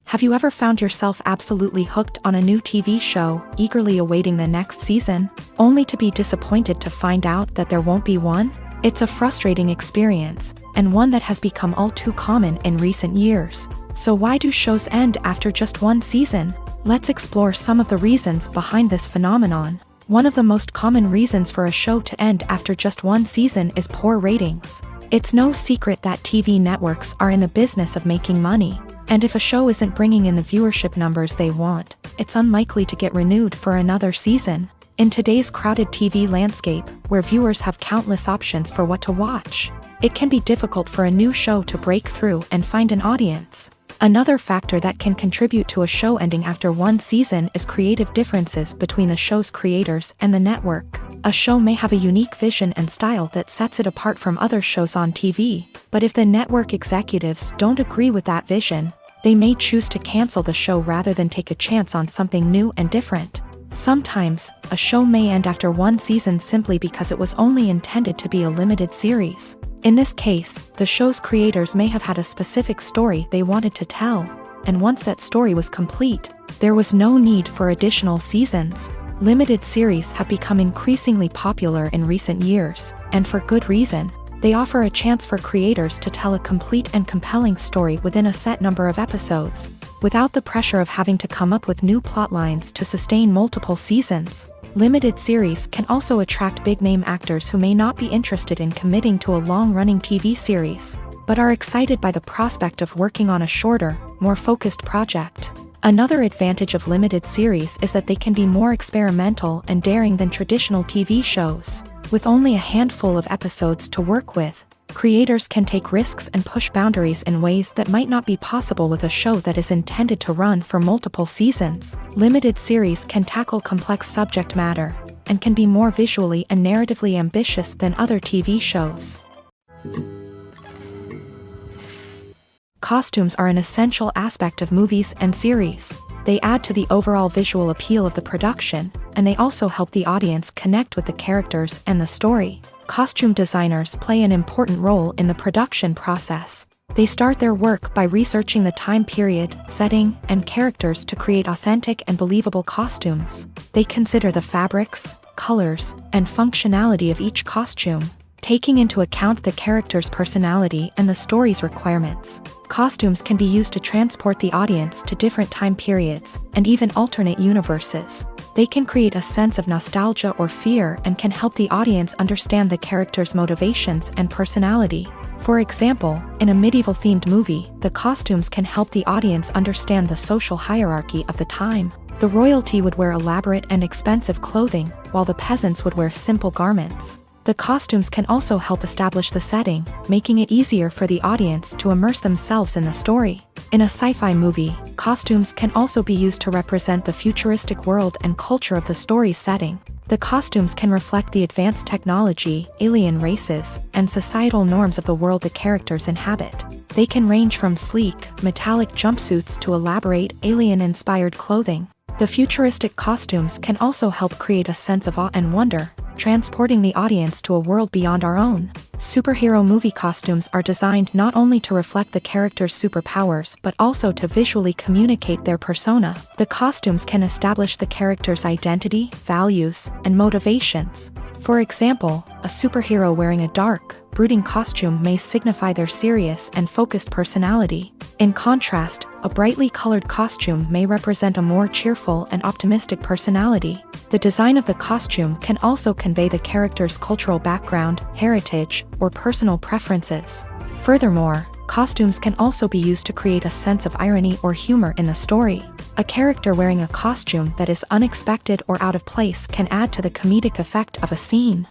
Have you ever found yourself absolutely hooked on a new TV show, eagerly awaiting the next season, only to be disappointed to find out that there won't be one? It's a frustrating experience, and one that has become all too common in recent years. So why do shows end after just one season? Let's explore some of the reasons behind this phenomenon. One of the most common reasons for a show to end after just one season is poor ratings. It's no secret that TV networks are in the business of making money. And if a show isn't bringing in the viewership numbers they want, it's unlikely to get renewed for another season. In today's crowded TV landscape, where viewers have countless options for what to watch, it can be difficult for a new show to break through and find an audience. Another factor that can contribute to a show ending after one season is creative differences between the show's creators and the network. A show may have a unique vision and style that sets it apart from other shows on TV, but if the network executives don't agree with that vision, they may choose to cancel the show rather than take a chance on something new and different. Sometimes, a show may end after one season simply because it was only intended to be a limited series. In this case, the show's creators may have had a specific story they wanted to tell, and once that story was complete, there was no need for additional seasons. Limited series have become increasingly popular in recent years, and for good reason. They offer a chance for creators to tell a complete and compelling story within a set number of episodes, without the pressure of having to come up with new plot lines to sustain multiple seasons. Limited series can also attract big-name actors who may not be interested in committing to a long-running TV series, but are excited by the prospect of working on a shorter, more focused project. Another advantage of limited series is that they can be more experimental and daring than traditional TV shows. With only a handful of episodes to work with, creators can take risks and push boundaries in ways that might not be possible with a show that is intended to run for multiple seasons. Limited series can tackle complex subject matter, and can be more visually and narratively ambitious than other TV shows. Costumes are an essential aspect of movies and series. They add to the overall visual appeal of the production, and they also help the audience connect with the characters and the story. Costume designers play an important role in the production process. They start their work by researching the time period, setting, and characters to create authentic and believable costumes. They consider the fabrics, colors, and functionality of each costume, taking into account the character's personality and the story's requirements. Costumes can be used to transport the audience to different time periods, and even alternate universes. They can create a sense of nostalgia or fear and can help the audience understand the character's motivations and personality. For example, in a medieval-themed movie, the costumes can help the audience understand the social hierarchy of the time. The royalty would wear elaborate and expensive clothing, while the peasants would wear simple garments. The costumes can also help establish the setting, making it easier for the audience to immerse themselves in the story. In a sci-fi movie, costumes can also be used to represent the futuristic world and culture of the story's setting. The costumes can reflect the advanced technology, alien races, and societal norms of the world the characters inhabit. They can range from sleek, metallic jumpsuits to elaborate, alien-inspired clothing. The futuristic costumes can also help create a sense of awe and wonder, transporting the audience to a world beyond our own. Superhero movie costumes are designed not only to reflect the character's superpowers but also to visually communicate their persona. The costumes can establish the character's identity, values, and motivations. For example, a superhero wearing a dark, brooding costume may signify their serious and focused personality. In contrast, a brightly colored costume may represent a more cheerful and optimistic personality. The design of the costume can also convey the character's cultural background, heritage, or personal preferences. Furthermore, costumes can also be used to create a sense of irony or humor in the story. A character wearing a costume that is unexpected or out of place can add to the comedic effect of a scene.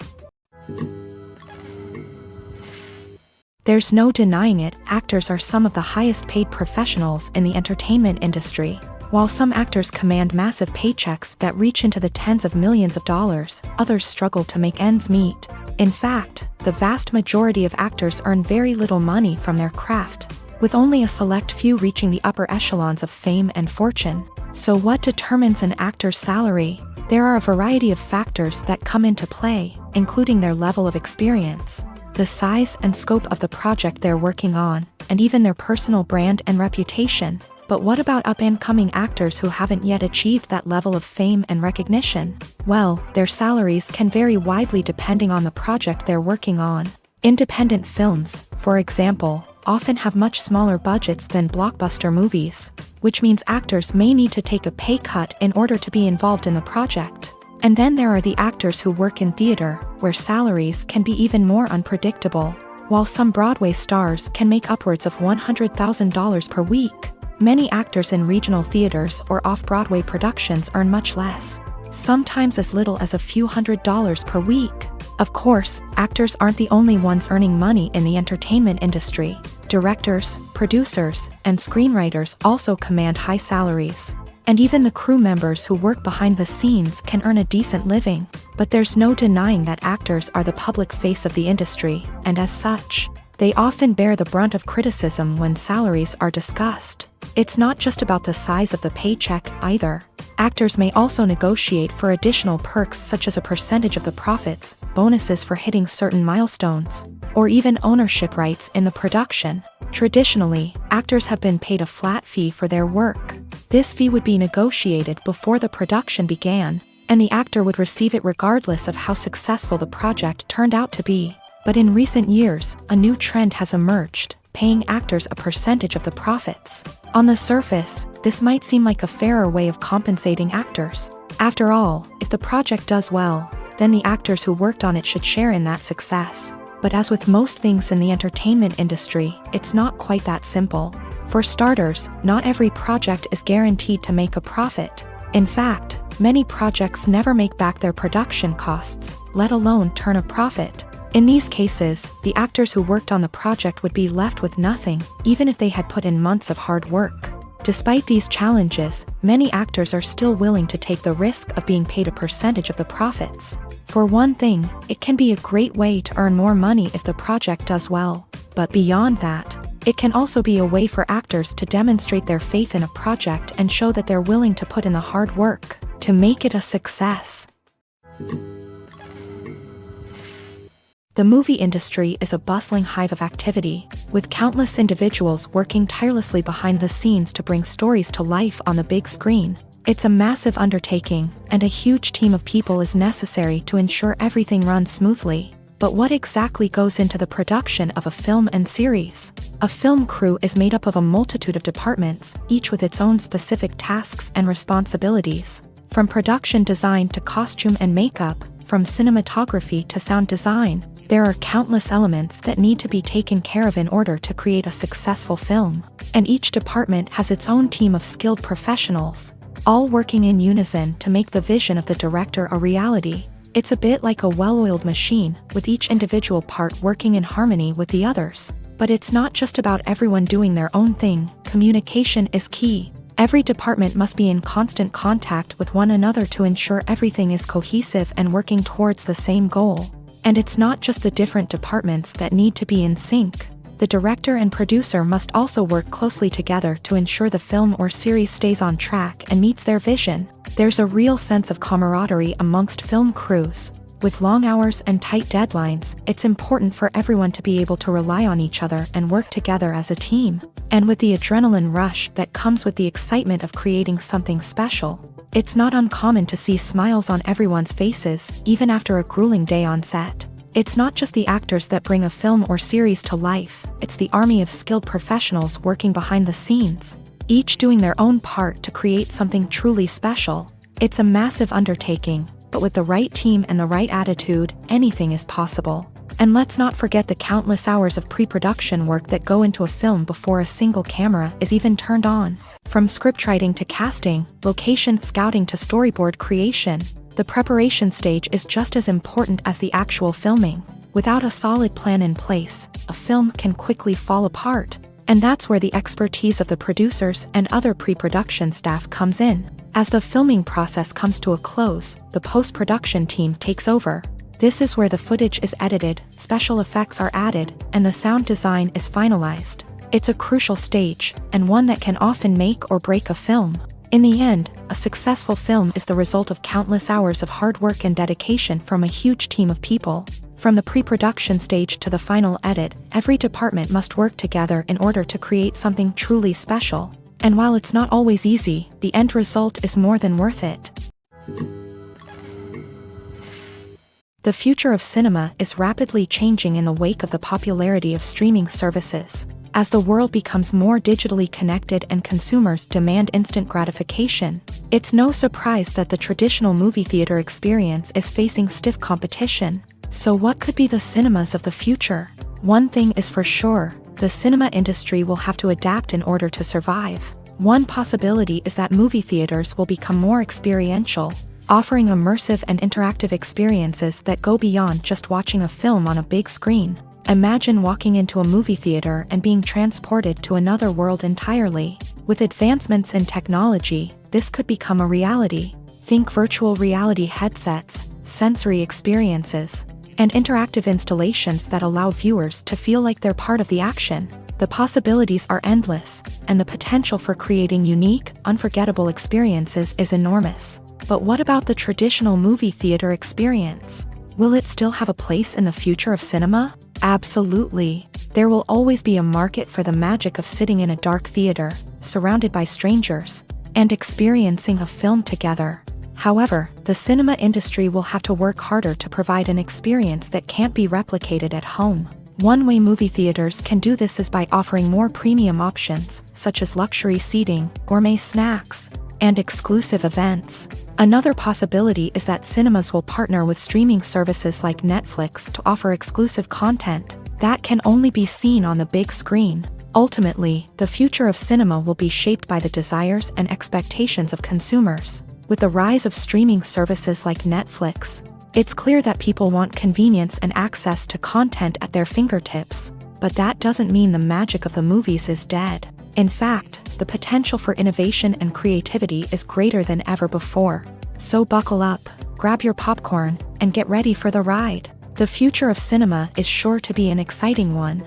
There's no denying it, actors are some of the highest paid professionals in the entertainment industry. While some actors command massive paychecks that reach into the tens of millions of dollars, others struggle to make ends meet. In fact, the vast majority of actors earn very little money from their craft, with only a select few reaching the upper echelons of fame and fortune. So what determines an actor's salary? There are a variety of factors that come into play, including their level of experience, the size and scope of the project they're working on, and even their personal brand and reputation. But what about up-and-coming actors who haven't yet achieved that level of fame and recognition? Well, their salaries can vary widely depending on the project they're working on. Independent films, for example, often have much smaller budgets than blockbuster movies, which means actors may need to take a pay cut in order to be involved in the project. And then there are the actors who work in theater, where salaries can be even more unpredictable. While some Broadway stars can make upwards of $100,000 per week, many actors in regional theaters or off-Broadway productions earn much less, sometimes as little as a few $100s per week. Of course, actors aren't the only ones earning money in the entertainment industry. Directors, producers, and screenwriters also command high salaries. And even the crew members who work behind the scenes can earn a decent living. But there's no denying that actors are the public face of the industry, and as such, they often bear the brunt of criticism when salaries are discussed. It's not just about the size of the paycheck, either. Actors may also negotiate for additional perks such as a percentage of the profits, bonuses for hitting certain milestones, or even ownership rights in the production. Traditionally, actors have been paid a flat fee for their work. This fee would be negotiated before the production began, and the actor would receive it regardless of how successful the project turned out to be. But in recent years, a new trend has emerged, paying actors a percentage of the profits. On the surface, this might seem like a fairer way of compensating actors. After all, if the project does well, then the actors who worked on it should share in that success. But as with most things in the entertainment industry, it's not quite that simple. For starters, not every project is guaranteed to make a profit. In fact, many projects never make back their production costs, let alone turn a profit. In these cases, the actors who worked on the project would be left with nothing, even if they had put in months of hard work. Despite these challenges, many actors are still willing to take the risk of being paid a percentage of the profits. For one thing, it can be a great way to earn more money if the project does well. But beyond that, it can also be a way for actors to demonstrate their faith in a project and show that they're willing to put in the hard work to make it a success. The movie industry is a bustling hive of activity, with countless individuals working tirelessly behind the scenes to bring stories to life on the big screen. It's a massive undertaking, and a huge team of people is necessary to ensure everything runs smoothly. But what exactly goes into the production of a film and series? A film crew is made up of a multitude of departments, each with its own specific tasks and responsibilities. From production design to costume and makeup, from cinematography to sound design, there are countless elements that need to be taken care of in order to create a successful film. And each department has its own team of skilled professionals, all working in unison to make the vision of the director a reality. It's a bit like a well-oiled machine, with each individual part working in harmony with the others. But it's not just about everyone doing their own thing. Communication is key. Every department must be in constant contact with one another to ensure everything is cohesive and working towards the same goal. And it's not just the different departments that need to be in sync. The director and producer must also work closely together to ensure the film or series stays on track and meets their vision. There's a real sense of camaraderie amongst film crews, With long hours and tight deadlines, it's important for everyone to be able to rely on each other and work together as a team. And with the adrenaline rush that comes with the excitement of creating something special, it's not uncommon to see smiles on everyone's faces, even after a grueling day on set. It's not just the actors that bring a film or series to life, it's the army of skilled professionals working behind the scenes, each doing their own part to create something truly special. It's a massive undertaking, but with the right team and the right attitude, anything is possible. And let's not forget the countless hours of pre-production work that go into a film before a single camera is even turned on. From scriptwriting to casting, location scouting to storyboard creation, the preparation stage is just as important as the actual filming. Without a solid plan in place, a film can quickly fall apart. And that's where the expertise of the producers and other pre-production staff comes in. As the filming process comes to a close, the post-production team takes over. This is where the footage is edited, special effects are added, and the sound design is finalized. It's a crucial stage, and one that can often make or break a film. In the end, a successful film is the result of countless hours of hard work and dedication from a huge team of people. From the pre-production stage to the final edit, every department must work together in order to create something truly special. And while it's not always easy, the end result is more than worth it. The future of cinema is rapidly changing in the wake of the popularity of streaming services. As the world becomes more digitally connected and consumers demand instant gratification, it's no surprise that the traditional movie theater experience is facing stiff competition. So what could be the cinemas of the future? One thing is for sure, the cinema industry will have to adapt in order to survive. One possibility is that movie theaters will become more experiential, offering immersive and interactive experiences that go beyond just watching a film on a big screen. Imagine walking into a movie theater and being transported to another world entirely. With advancements in technology, this could become a reality. Think virtual reality headsets, sensory experiences, and interactive installations that allow viewers to feel like they're part of the action. The possibilities are endless, and the potential for creating unique, unforgettable experiences is enormous. But what about the traditional movie theater experience? Will it still have a place in the future of cinema? Absolutely. There will always be a market for the magic of sitting in a dark theater, surrounded by strangers, and experiencing a film together. However, the cinema industry will have to work harder to provide an experience that can't be replicated at home. One way movie theaters can do this is by offering more premium options, such as luxury seating, gourmet snacks, and exclusive events. Another possibility is that cinemas will partner with streaming services like Netflix to offer exclusive content that can only be seen on the big screen. Ultimately, the future of cinema will be shaped by the desires and expectations of consumers. With the rise of streaming services like Netflix, it's clear that people want convenience and access to content at their fingertips. But that doesn't mean the magic of the movies is dead. In fact, the potential for innovation and creativity is greater than ever before. So buckle up, grab your popcorn, and get ready for the ride. The future of cinema is sure to be an exciting one.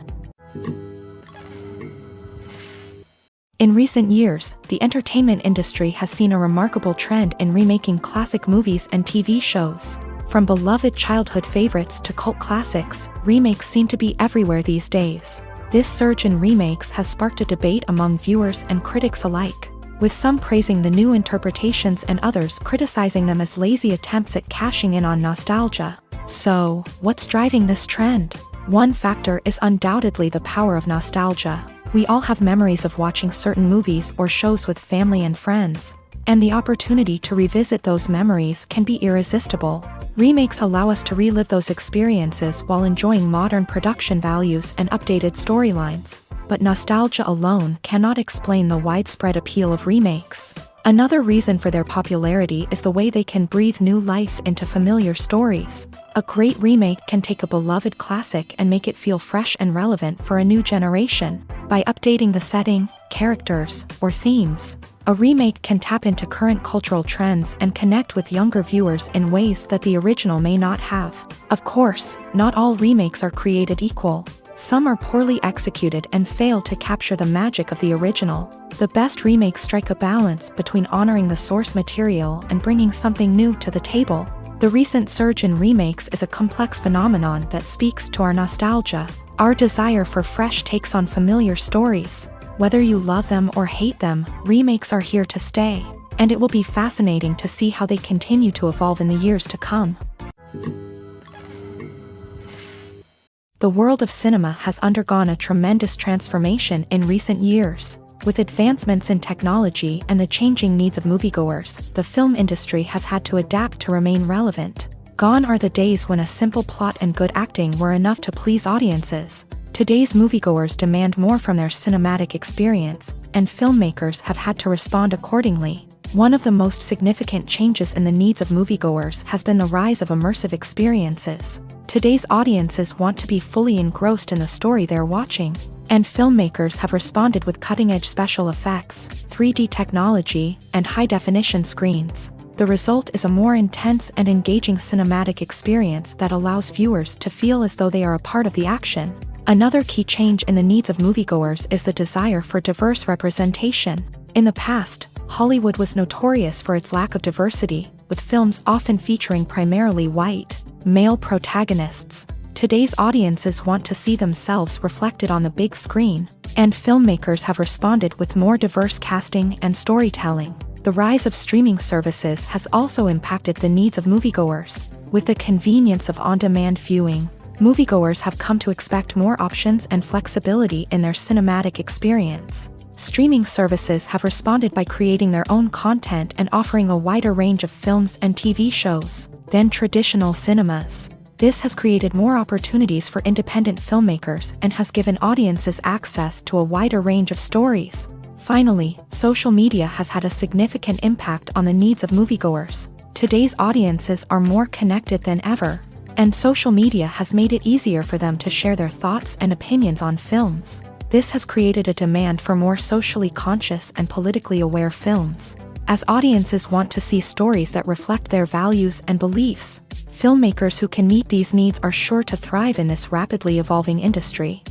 In recent years, the entertainment industry has seen a remarkable trend in remaking classic movies and TV shows. From beloved childhood favorites to cult classics, remakes seem to be everywhere these days. This surge in remakes has sparked a debate among viewers and critics alike, with some praising the new interpretations and others criticizing them as lazy attempts at cashing in on nostalgia. So, what's driving this trend? One factor is undoubtedly the power of nostalgia. We all have memories of watching certain movies or shows with family and friends, and the opportunity to revisit those memories can be irresistible. Remakes allow us to relive those experiences while enjoying modern production values and updated storylines. But nostalgia alone cannot explain the widespread appeal of remakes. Another reason for their popularity is the way they can breathe new life into familiar stories. A great remake can take a beloved classic and make it feel fresh and relevant for a new generation. By updating the setting, characters, or themes, a remake can tap into current cultural trends and connect with younger viewers in ways that the original may not have. Of course, not all remakes are created equal. Some are poorly executed and fail to capture the magic of the original. The best remakes strike a balance between honoring the source material and bringing something new to the table. The recent surge in remakes is a complex phenomenon that speaks to our nostalgia, our desire for fresh takes on familiar stories. Whether you love them or hate them, remakes are here to stay, and it will be fascinating to see how they continue to evolve in the years to come. The world of cinema has undergone a tremendous transformation in recent years. With advancements in technology and the changing needs of moviegoers, the film industry has had to adapt to remain relevant. Gone are the days when a simple plot and good acting were enough to please audiences. Today's moviegoers demand more from their cinematic experience, and filmmakers have had to respond accordingly. One of the most significant changes in the needs of moviegoers has been the rise of immersive experiences. Today's audiences want to be fully engrossed in the story they're watching, and filmmakers have responded with cutting-edge special effects, 3D technology, and high-definition screens. The result is a more intense and engaging cinematic experience that allows viewers to feel as though they are a part of the action. Another key change in the needs of moviegoers is the desire for diverse representation. In the past, Hollywood was notorious for its lack of diversity, with films often featuring primarily white, male protagonists. Today's audiences want to see themselves reflected on the big screen, and filmmakers have responded with more diverse casting and storytelling. The rise of streaming services has also impacted the needs of moviegoers. With the convenience of on-demand viewing, moviegoers have come to expect more options and flexibility in their cinematic experience. Streaming services have responded by creating their own content and offering a wider range of films and TV shows than traditional cinemas. This has created more opportunities for independent filmmakers and has given audiences access to a wider range of stories. Finally, social media has had a significant impact on the needs of moviegoers. Today's audiences are more connected than ever, and social media has made it easier for them to share their thoughts and opinions on films. This has created a demand for more socially conscious and politically aware films. As audiences want to see stories that reflect their values and beliefs, filmmakers who can meet these needs are sure to thrive in this rapidly evolving industry.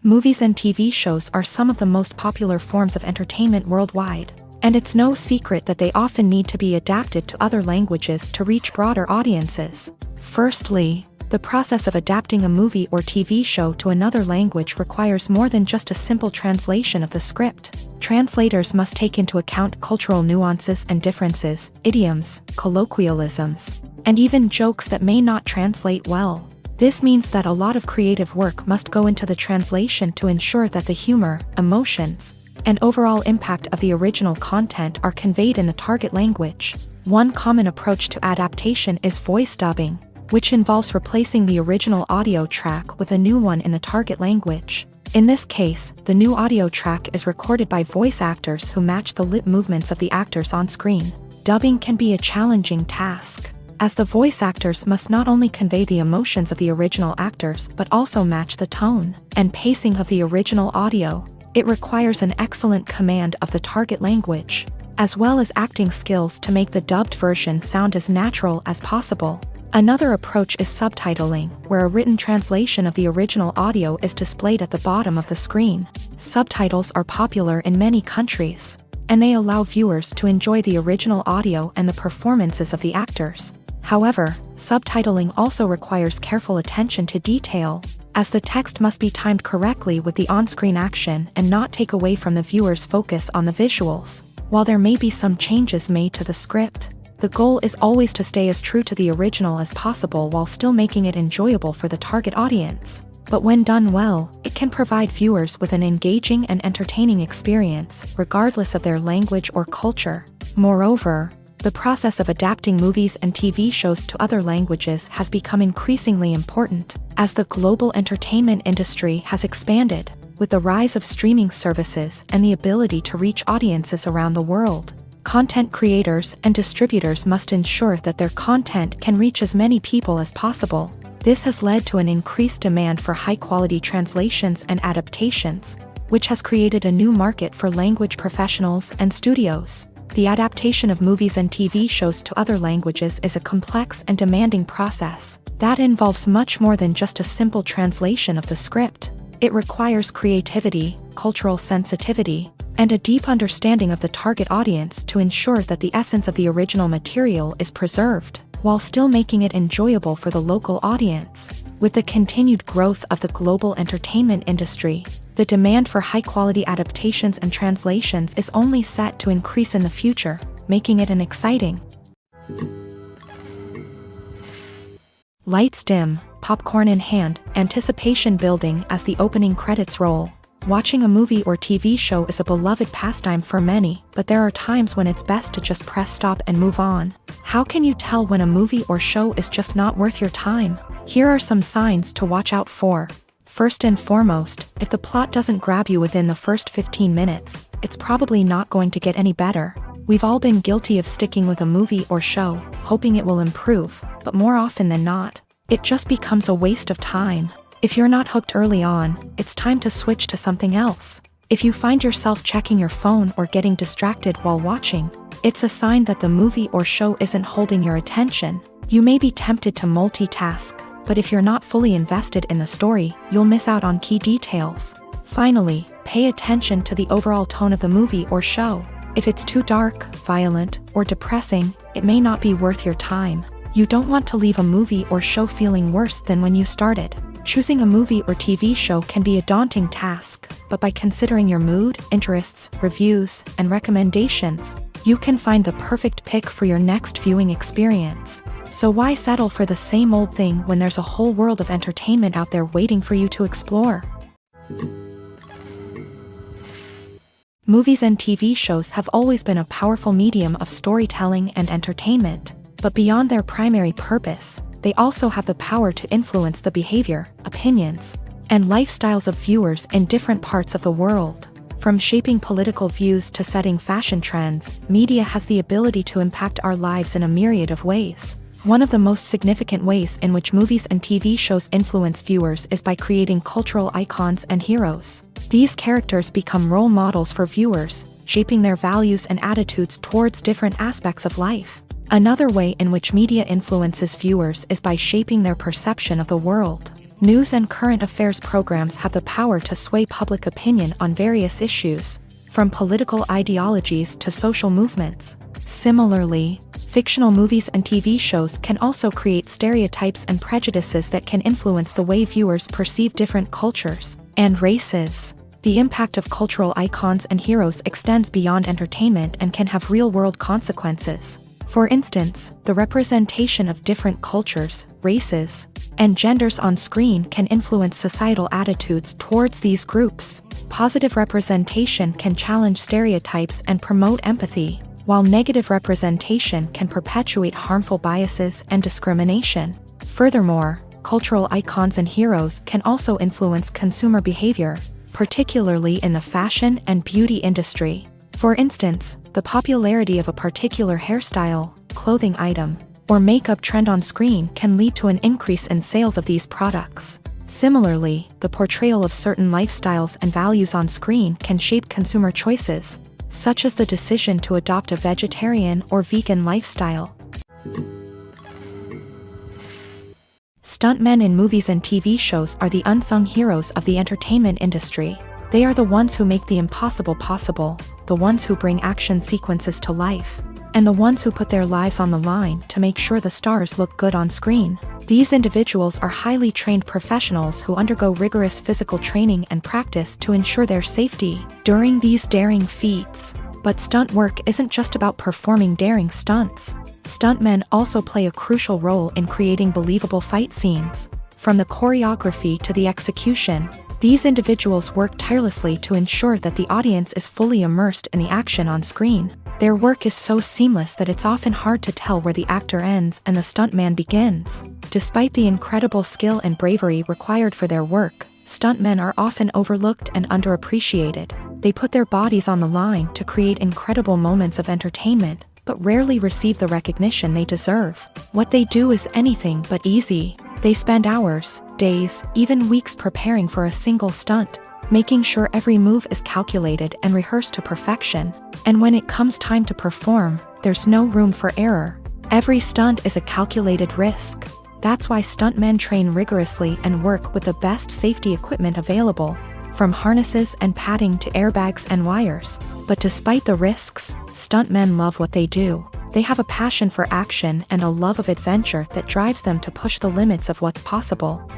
Movies and TV shows are some of the most popular forms of entertainment worldwide, and it's no secret that they often need to be adapted to other languages to reach broader audiences. Firstly, the process of adapting a movie or TV show to another language requires more than just a simple translation of the script. Translators must take into account cultural nuances and differences, idioms, colloquialisms, and even jokes that may not translate well. This means that a lot of creative work must go into the translation to ensure that the humor, emotions, and overall impact of the original content are conveyed in the target language. One common approach to adaptation is voice dubbing, which involves replacing the original audio track with a new one in the target language. In this case, the new audio track is recorded by voice actors who match the lip movements of the actors on screen. Dubbing can be a challenging task, as the voice actors must not only convey the emotions of the original actors but also match the tone and pacing of the original audio. It requires an excellent command of the target language, as well as acting skills to make the dubbed version sound as natural as possible. Another approach is subtitling, where a written translation of the original audio is displayed at the bottom of the screen. Subtitles are popular in many countries, and they allow viewers to enjoy the original audio and the performances of the actors. However, subtitling also requires careful attention to detail, as the text must be timed correctly with the on-screen action and not take away from the viewer's focus on the visuals. While there may be some changes made to the script, the goal is always to stay as true to the original as possible while still making it enjoyable for the target audience. But when done well, it can provide viewers with an engaging and entertaining experience, regardless of their language or culture. Moreover, the process of adapting movies and TV shows to other languages has become increasingly important, as the global entertainment industry has expanded, with the rise of streaming services and the ability to reach audiences around the world. Content creators and distributors must ensure that their content can reach as many people as possible. This has led to an increased demand for high-quality translations and adaptations, which has created a new market for language professionals and studios. The adaptation of movies and TV shows to other languages is a complex and demanding process that involves much more than just a simple translation of the script. It requires creativity, cultural sensitivity, and a deep understanding of the target audience to ensure that the essence of the original material is preserved, while still making it enjoyable for the local audience. With the continued growth of the global entertainment industry, the demand for high-quality adaptations and translations is only set to increase in the future, making it an exciting. Lights dim, popcorn in hand, anticipation building as the opening credits roll. Watching a movie or TV show is a beloved pastime for many, but there are times when it's best to just press stop and move on. How can you tell when a movie or show is just not worth your time? Here are some signs to watch out for. First and foremost, if the plot doesn't grab you within the first 15 minutes, it's probably not going to get any better. We've all been guilty of sticking with a movie or show, hoping it will improve, but more often than not, it just becomes a waste of time. If you're not hooked early on, it's time to switch to something else. If you find yourself checking your phone or getting distracted while watching, it's a sign that the movie or show isn't holding your attention. You may be tempted to multitask, but if you're not fully invested in the story, you'll miss out on key details. Finally, pay attention to the overall tone of the movie or show. If it's too dark, violent, or depressing, it may not be worth your time. You don't want to leave a movie or show feeling worse than when you started. Choosing a movie or TV show can be a daunting task, but by considering your mood, interests, reviews, and recommendations, you can find the perfect pick for your next viewing experience. So why settle for the same old thing when there's a whole world of entertainment out there waiting for you to explore? Movies and TV shows have always been a powerful medium of storytelling and entertainment, but beyond their primary purpose, they also have the power to influence the behavior, opinions, and lifestyles of viewers in different parts of the world. From shaping political views to setting fashion trends, media has the ability to impact our lives in a myriad of ways. One of the most significant ways in which movies and TV shows influence viewers is by creating cultural icons and heroes. These characters become role models for viewers, shaping their values and attitudes towards different aspects of life. Another way in which media influences viewers is by shaping their perception of the world. News and current affairs programs have the power to sway public opinion on various issues, from political ideologies to social movements. Similarly, fictional movies and TV shows can also create stereotypes and prejudices that can influence the way viewers perceive different cultures and races. The impact of cultural icons and heroes extends beyond entertainment and can have real-world consequences. For instance, the representation of different cultures, races, and genders on screen can influence societal attitudes towards these groups. Positive representation can challenge stereotypes and promote empathy, while negative representation can perpetuate harmful biases and discrimination. Furthermore, cultural icons and heroes can also influence consumer behavior, particularly in the fashion and beauty industry. For instance, the popularity of a particular hairstyle, clothing item, or makeup trend on screen can lead to an increase in sales of these products. Similarly, the portrayal of certain lifestyles and values on screen can shape consumer choices, such as the decision to adopt a vegetarian or vegan lifestyle. Stuntmen in movies and TV shows are the unsung heroes of the entertainment industry. They are the ones who make the impossible possible, the ones who bring action sequences to life, and the ones who put their lives on the line to make sure the stars look good on screen. These individuals are highly trained professionals who undergo rigorous physical training and practice to ensure their safety during these daring feats. But stunt work isn't just about performing daring stunts. Stuntmen also play a crucial role in creating believable fight scenes. From the choreography to the execution, these individuals work tirelessly to ensure that the audience is fully immersed in the action on screen. Their work is so seamless that it's often hard to tell where the actor ends and the stuntman begins. Despite the incredible skill and bravery required for their work, stuntmen are often overlooked and underappreciated. They put their bodies on the line to create incredible moments of entertainment, but rarely receive the recognition they deserve. What they do is anything but easy. They spend hours, days, even weeks preparing for a single stunt, making sure every move is calculated and rehearsed to perfection. And when it comes time to perform, there's no room for error. Every stunt is a calculated risk. That's why stuntmen train rigorously and work with the best safety equipment available. from harnesses and padding to airbags and wires. But despite the risks, stuntmen love what they do. They have a passion for action and a love of adventure that drives them to push the limits of what's possible.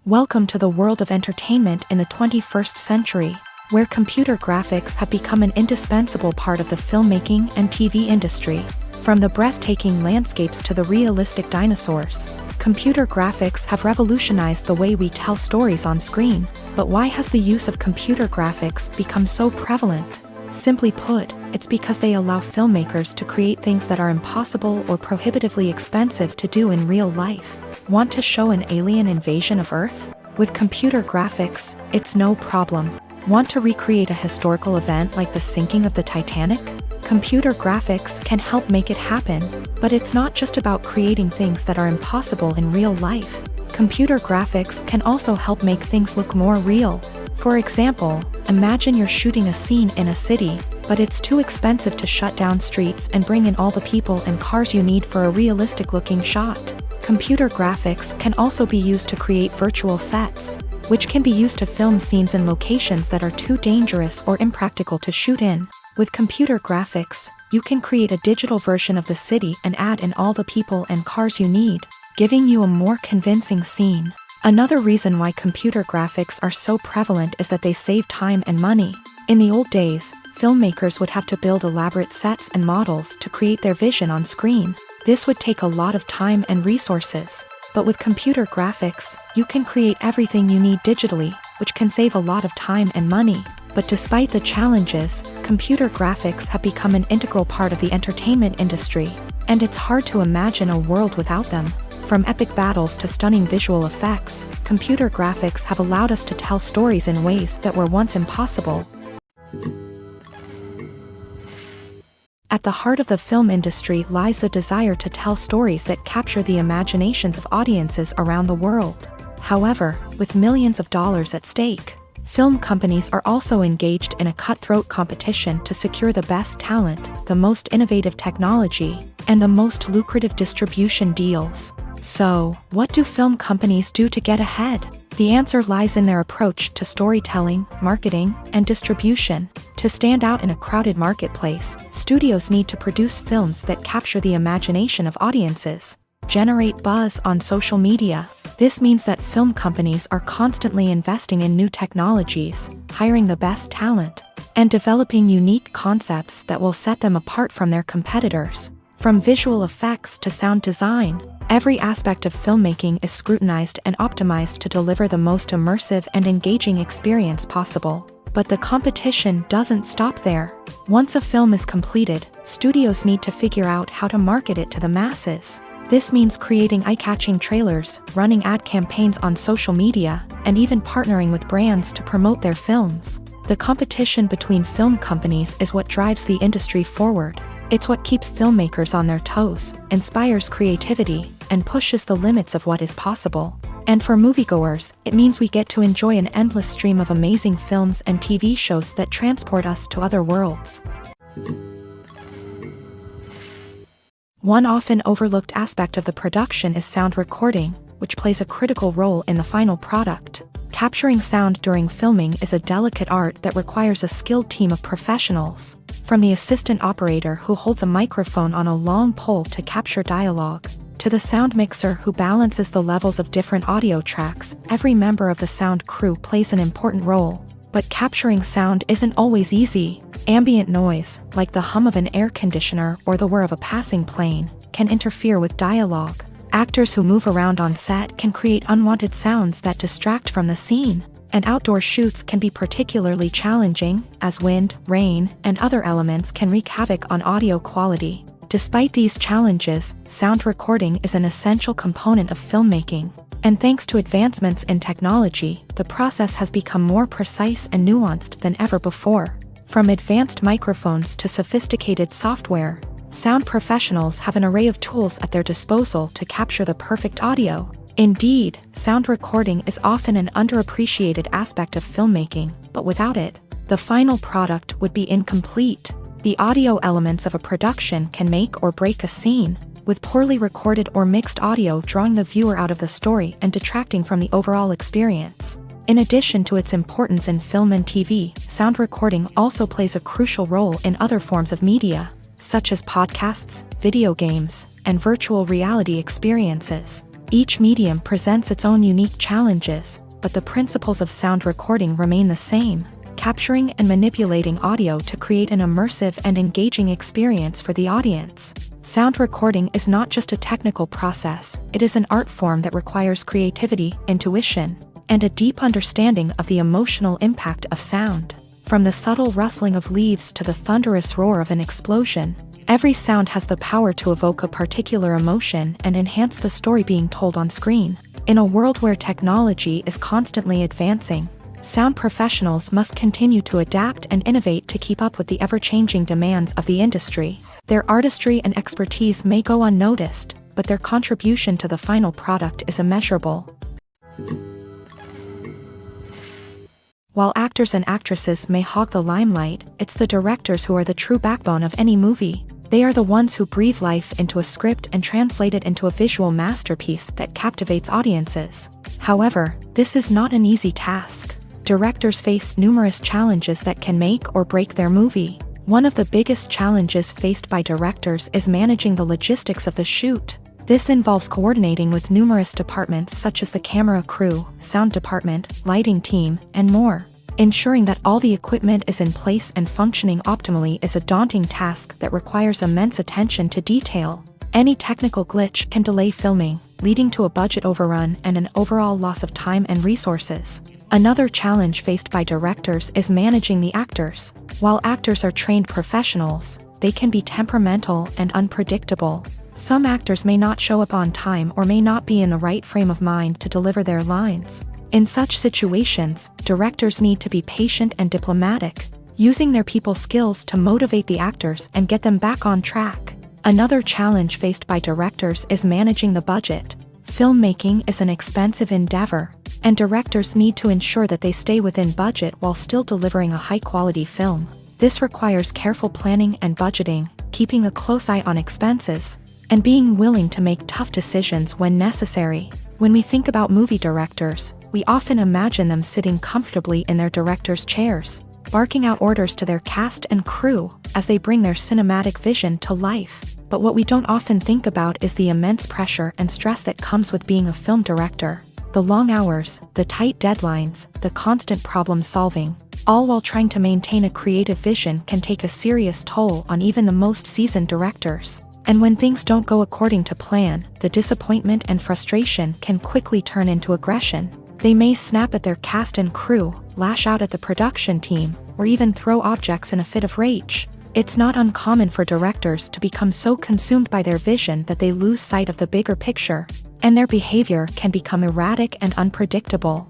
Welcome to the world of entertainment in the 21st century, where computer graphics have become an indispensable part of the filmmaking and TV industry. From the breathtaking landscapes to the realistic dinosaurs, computer graphics have revolutionized the way we tell stories on screen. But why has the use of computer graphics become so prevalent? Simply put, it's because they allow filmmakers to create things that are impossible or prohibitively expensive to do in real life. Want to show an alien invasion of Earth? With computer graphics, it's no problem. Want to recreate a historical event like the sinking of the Titanic? Computer graphics can help make it happen, but it's not just about creating things that are impossible in real life. Computer graphics can also help make things look more real. For example, imagine you're shooting a scene in a city, but it's too expensive to shut down streets and bring in all the people and cars you need for a realistic-looking shot. Computer graphics can also be used to create virtual sets, which can be used to film scenes in locations that are too dangerous or impractical to shoot in. With computer graphics, you can create a digital version of the city and add in all the people and cars you need, giving you a more convincing scene. Another reason why computer graphics are so prevalent is that they save time and money. In the old days, filmmakers would have to build elaborate sets and models to create their vision on screen. This would take a lot of time and resources. But with computer graphics, you can create everything you need digitally, which can save a lot of time and money. But despite the challenges, computer graphics have become an integral part of the entertainment industry, and it's hard to imagine a world without them. From epic battles to stunning visual effects, computer graphics have allowed us to tell stories in ways that were once impossible. At the heart of the film industry lies the desire to tell stories that capture the imaginations of audiences around the world. However, with millions of dollars at stake, film companies are also engaged in a cutthroat competition to secure the best talent, the most innovative technology, and the most lucrative distribution deals. So, what do film companies do to get ahead? The answer lies in their approach to storytelling, marketing, and distribution. To stand out in a crowded marketplace, studios need to produce films that capture the imagination of audiences, generate buzz on social media. This means that film companies are constantly investing in new technologies, hiring the best talent, and developing unique concepts that will set them apart from their competitors. From visual effects to sound design, every aspect of filmmaking is scrutinized and optimized to deliver the most immersive and engaging experience possible. But the competition doesn't stop there. Once a film is completed, studios need to figure out how to market it to the masses. This means creating eye-catching trailers, running ad campaigns on social media, and even partnering with brands to promote their films. The competition between film companies is what drives the industry forward. It's what keeps filmmakers on their toes, inspires creativity, and pushes the limits of what is possible. And for moviegoers, it means we get to enjoy an endless stream of amazing films and TV shows that transport us to other worlds. One often overlooked aspect of the production is sound recording, which plays a critical role in the final product. Capturing sound during filming is a delicate art that requires a skilled team of professionals. From the assistant operator who holds a microphone on a long pole to capture dialogue, to the sound mixer who balances the levels of different audio tracks, every member of the sound crew plays an important role. But capturing sound isn't always easy. Ambient noise, like the hum of an air conditioner or the whir of a passing plane, can interfere with dialogue. Actors who move around on set can create unwanted sounds that distract from the scene. And outdoor shoots can be particularly challenging, as wind, rain, and other elements can wreak havoc on audio quality. Despite these challenges, sound recording is an essential component of filmmaking. And thanks to advancements in technology, the process has become more precise and nuanced than ever before. From advanced microphones to sophisticated software, sound professionals have an array of tools at their disposal to capture the perfect audio. Indeed, sound recording is often an underappreciated aspect of filmmaking, but without it, the final product would be incomplete. The audio elements of a production can make or break a scene. with poorly recorded or mixed audio drawing the viewer out of the story and detracting from the overall experience. In addition to its importance in film and TV, sound recording also plays a crucial role in other forms of media, such as podcasts, video games, and virtual reality experiences. Each medium presents its own unique challenges, but the principles of sound recording remain the same, capturing and manipulating audio to create an immersive and engaging experience for the audience. Sound recording is not just a technical process, it is an art form that requires creativity, intuition, and a deep understanding of the emotional impact of sound. From the subtle rustling of leaves to the thunderous roar of an explosion, every sound has the power to evoke a particular emotion and enhance the story being told on screen. In a world where technology is constantly advancing, sound professionals must continue to adapt and innovate to keep up with the ever-changing demands of the industry. Their artistry and expertise may go unnoticed, but their contribution to the final product is immeasurable. While actors and actresses may hog the limelight, it's the directors who are the true backbone of any movie. They are the ones who breathe life into a script and translate it into a visual masterpiece that captivates audiences. However, this is not an easy task. Directors face numerous challenges that can make or break their movie. One of the biggest challenges faced by directors is managing the logistics of the shoot. This involves coordinating with numerous departments such as the camera crew, sound department, lighting team, and more. Ensuring that all the equipment is in place and functioning optimally is a daunting task that requires immense attention to detail. Any technical glitch can delay filming, leading to a budget overrun and an overall loss of time and resources. Another challenge faced by directors is managing the actors. While actors are trained professionals, they can be temperamental and unpredictable. Some actors may not show up on time or may not be in the right frame of mind to deliver their lines. In such situations, directors need to be patient and diplomatic, using their people skills to motivate the actors and get them back on track. Another challenge faced by directors is managing the budget. Filmmaking is an expensive endeavor, and directors need to ensure that they stay within budget while still delivering a high-quality film. This requires careful planning and budgeting, keeping a close eye on expenses, and being willing to make tough decisions when necessary. When we think about movie directors, we often imagine them sitting comfortably in their director's chairs, barking out orders to their cast and crew as they bring their cinematic vision to life. But what we don't often think about is the immense pressure and stress that comes with being a film director. The long hours, the tight deadlines, the constant problem solving, all while trying to maintain a creative vision can take a serious toll on even the most seasoned directors. And when things don't go according to plan, the disappointment and frustration can quickly turn into aggression. They may snap at their cast and crew, lash out at the production team, or even throw objects in a fit of rage. It's not uncommon for directors to become so consumed by their vision that they lose sight of the bigger picture, and their behavior can become erratic and unpredictable.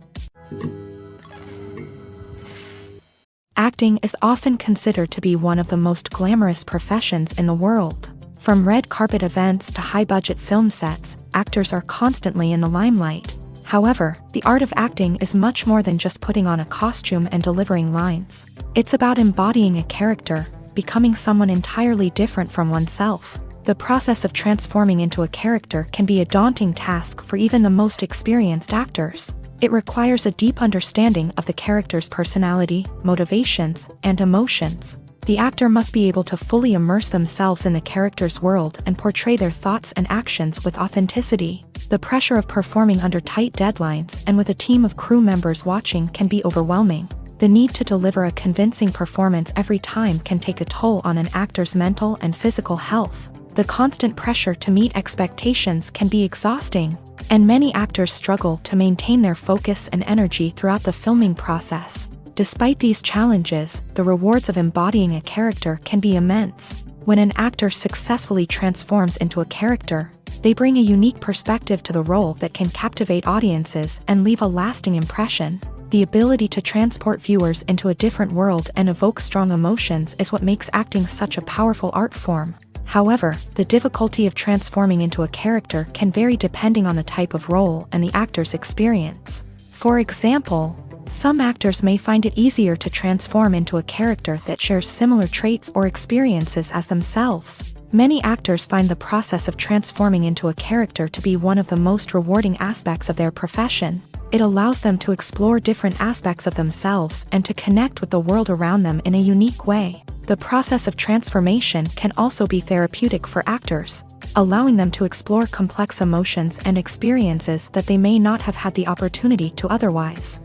Acting is often considered to be one of the most glamorous professions in the world. From red carpet events to high-budget film sets, actors are constantly in the limelight. However, the art of acting is much more than just putting on a costume and delivering lines. It's about embodying a character, becoming someone entirely different from oneself. The process of transforming into a character can be a daunting task for even the most experienced actors. It requires a deep understanding of the character's personality, motivations, and emotions. The actor must be able to fully immerse themselves in the character's world and portray their thoughts and actions with authenticity. The pressure of performing under tight deadlines and with a team of crew members watching can be overwhelming. The need to deliver a convincing performance every time can take a toll on an actor's mental and physical health. The constant pressure to meet expectations can be exhausting, and many actors struggle to maintain their focus and energy throughout the filming process. Despite these challenges, the rewards of embodying a character can be immense. When an actor successfully transforms into a character, they bring a unique perspective to the role that can captivate audiences and leave a lasting impression. The ability to transport viewers into a different world and evoke strong emotions is what makes acting such a powerful art form. However, the difficulty of transforming into a character can vary depending on the type of role and the actor's experience. For example, some actors may find it easier to transform into a character that shares similar traits or experiences as themselves, Many actors find the process of transforming into a character to be one of the most rewarding aspects of their profession. It allows them to explore different aspects of themselves and to connect with the world around them in a unique way. The process of transformation can also be therapeutic for actors, allowing them to explore complex emotions and experiences that they may not have had the opportunity to otherwise.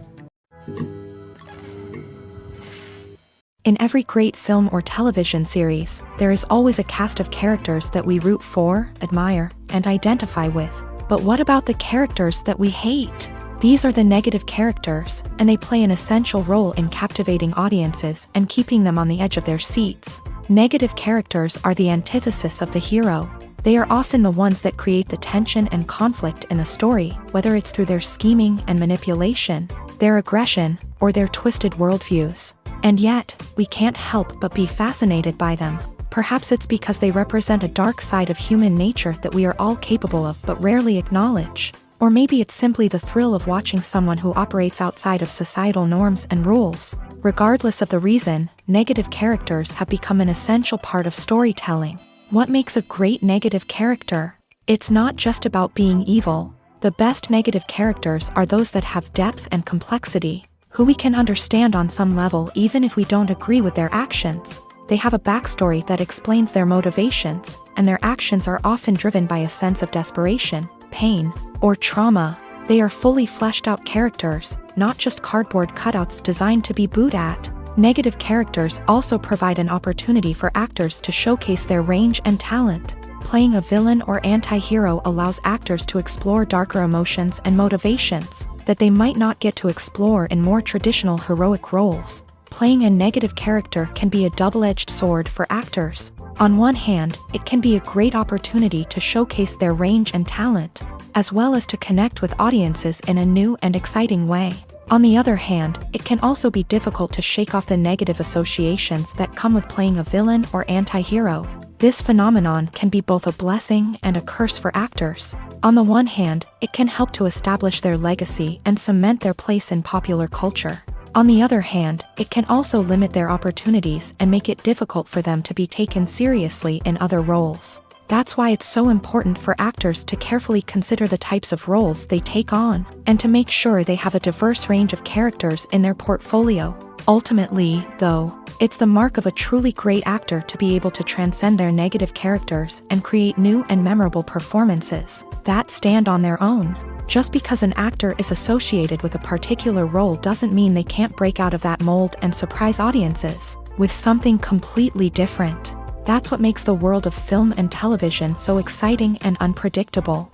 In every great film or television series, there is always a cast of characters that we root for, admire, and identify with. But what about the characters that we hate? These are the negative characters, and they play an essential role in captivating audiences and keeping them on the edge of their seats. Negative characters are the antithesis of the hero. They are often the ones that create the tension and conflict in the story, whether it's through their scheming and manipulation, their aggression, or their twisted worldviews. And yet, we can't help but be fascinated by them. Perhaps it's because they represent a dark side of human nature that we are all capable of but rarely acknowledge. Or maybe it's simply the thrill of watching someone who operates outside of societal norms and rules. Regardless of the reason, negative characters have become an essential part of storytelling. What makes a great negative character? It's not just about being evil. The best negative characters are those that have depth and complexity, who we can understand on some level even if we don't agree with their actions. They have a backstory that explains their motivations, and their actions are often driven by a sense of desperation, pain, or trauma. They are fully fleshed out characters, not just cardboard cutouts designed to be booed at. Negative characters also provide an opportunity for actors to showcase their range and talent. Playing a villain or anti-hero allows actors to explore darker emotions and motivations that they might not get to explore in more traditional heroic roles. Playing a negative character can be a double-edged sword for actors. On one hand, it can be a great opportunity to showcase their range and talent, as well as to connect with audiences in a new and exciting way. On the other hand, it can also be difficult to shake off the negative associations that come with playing a villain or anti-hero. This phenomenon can be both a blessing and a curse for actors. On the one hand, it can help to establish their legacy and cement their place in popular culture. On the other hand, it can also limit their opportunities and make it difficult for them to be taken seriously in other roles. That's why it's so important for actors to carefully consider the types of roles they take on, and to make sure they have a diverse range of characters in their portfolio. Ultimately, though, it's the mark of a truly great actor to be able to transcend their negative characters and create new and memorable performances that stand on their own. Just because an actor is associated with a particular role doesn't mean they can't break out of that mold and surprise audiences with something completely different. That's what makes the world of film and television so exciting and unpredictable.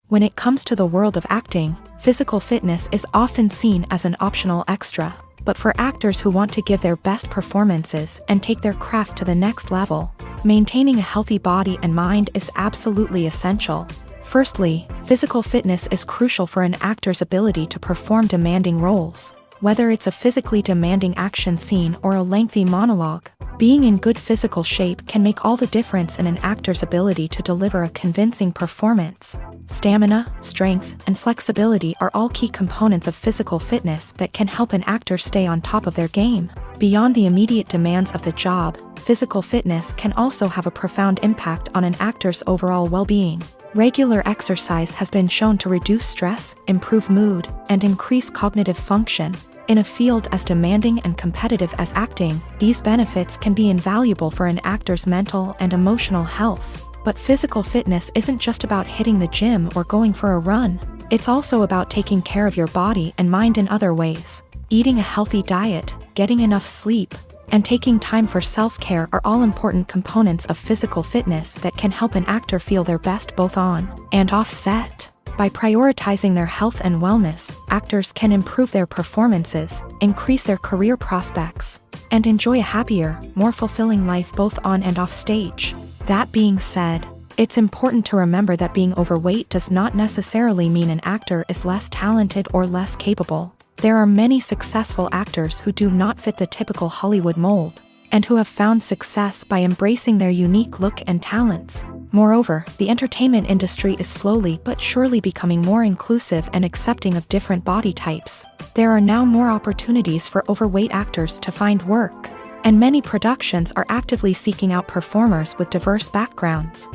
When it comes to the world of acting, physical fitness is often seen as an optional extra. But for actors who want to give their best performances and take their craft to the next level, maintaining a healthy body and mind is absolutely essential. Firstly, physical fitness is crucial for an actor's ability to perform demanding roles. Whether it's a physically demanding action scene or a lengthy monologue, being in good physical shape can make all the difference in an actor's ability to deliver a convincing performance. Stamina, strength, and flexibility are all key components of physical fitness that can help an actor stay on top of their game. Beyond the immediate demands of the job, physical fitness can also have a profound impact on an actor's overall well-being. Regular exercise has been shown to reduce stress, improve mood, and increase cognitive function. In a field as demanding and competitive as acting, these benefits can be invaluable for an actor's mental and emotional health. But physical fitness isn't just about hitting the gym or going for a run. It's also about taking care of your body and mind in other ways. Eating a healthy diet, getting enough sleep, and taking time for self-care are all important components of physical fitness that can help an actor feel their best both on and off set. By prioritizing their health and wellness, actors can improve their performances, increase their career prospects, and enjoy a happier, more fulfilling life both on and off stage. That being said, it's important to remember that being overweight does not necessarily mean an actor is less talented or less capable. There are many successful actors who do not fit the typical Hollywood mold, and who have found success by embracing their unique look and talents. Moreover, the entertainment industry is slowly but surely becoming more inclusive and accepting of different body types. There are now more opportunities for overweight actors to find work. And many productions are actively seeking out performers with diverse backgrounds.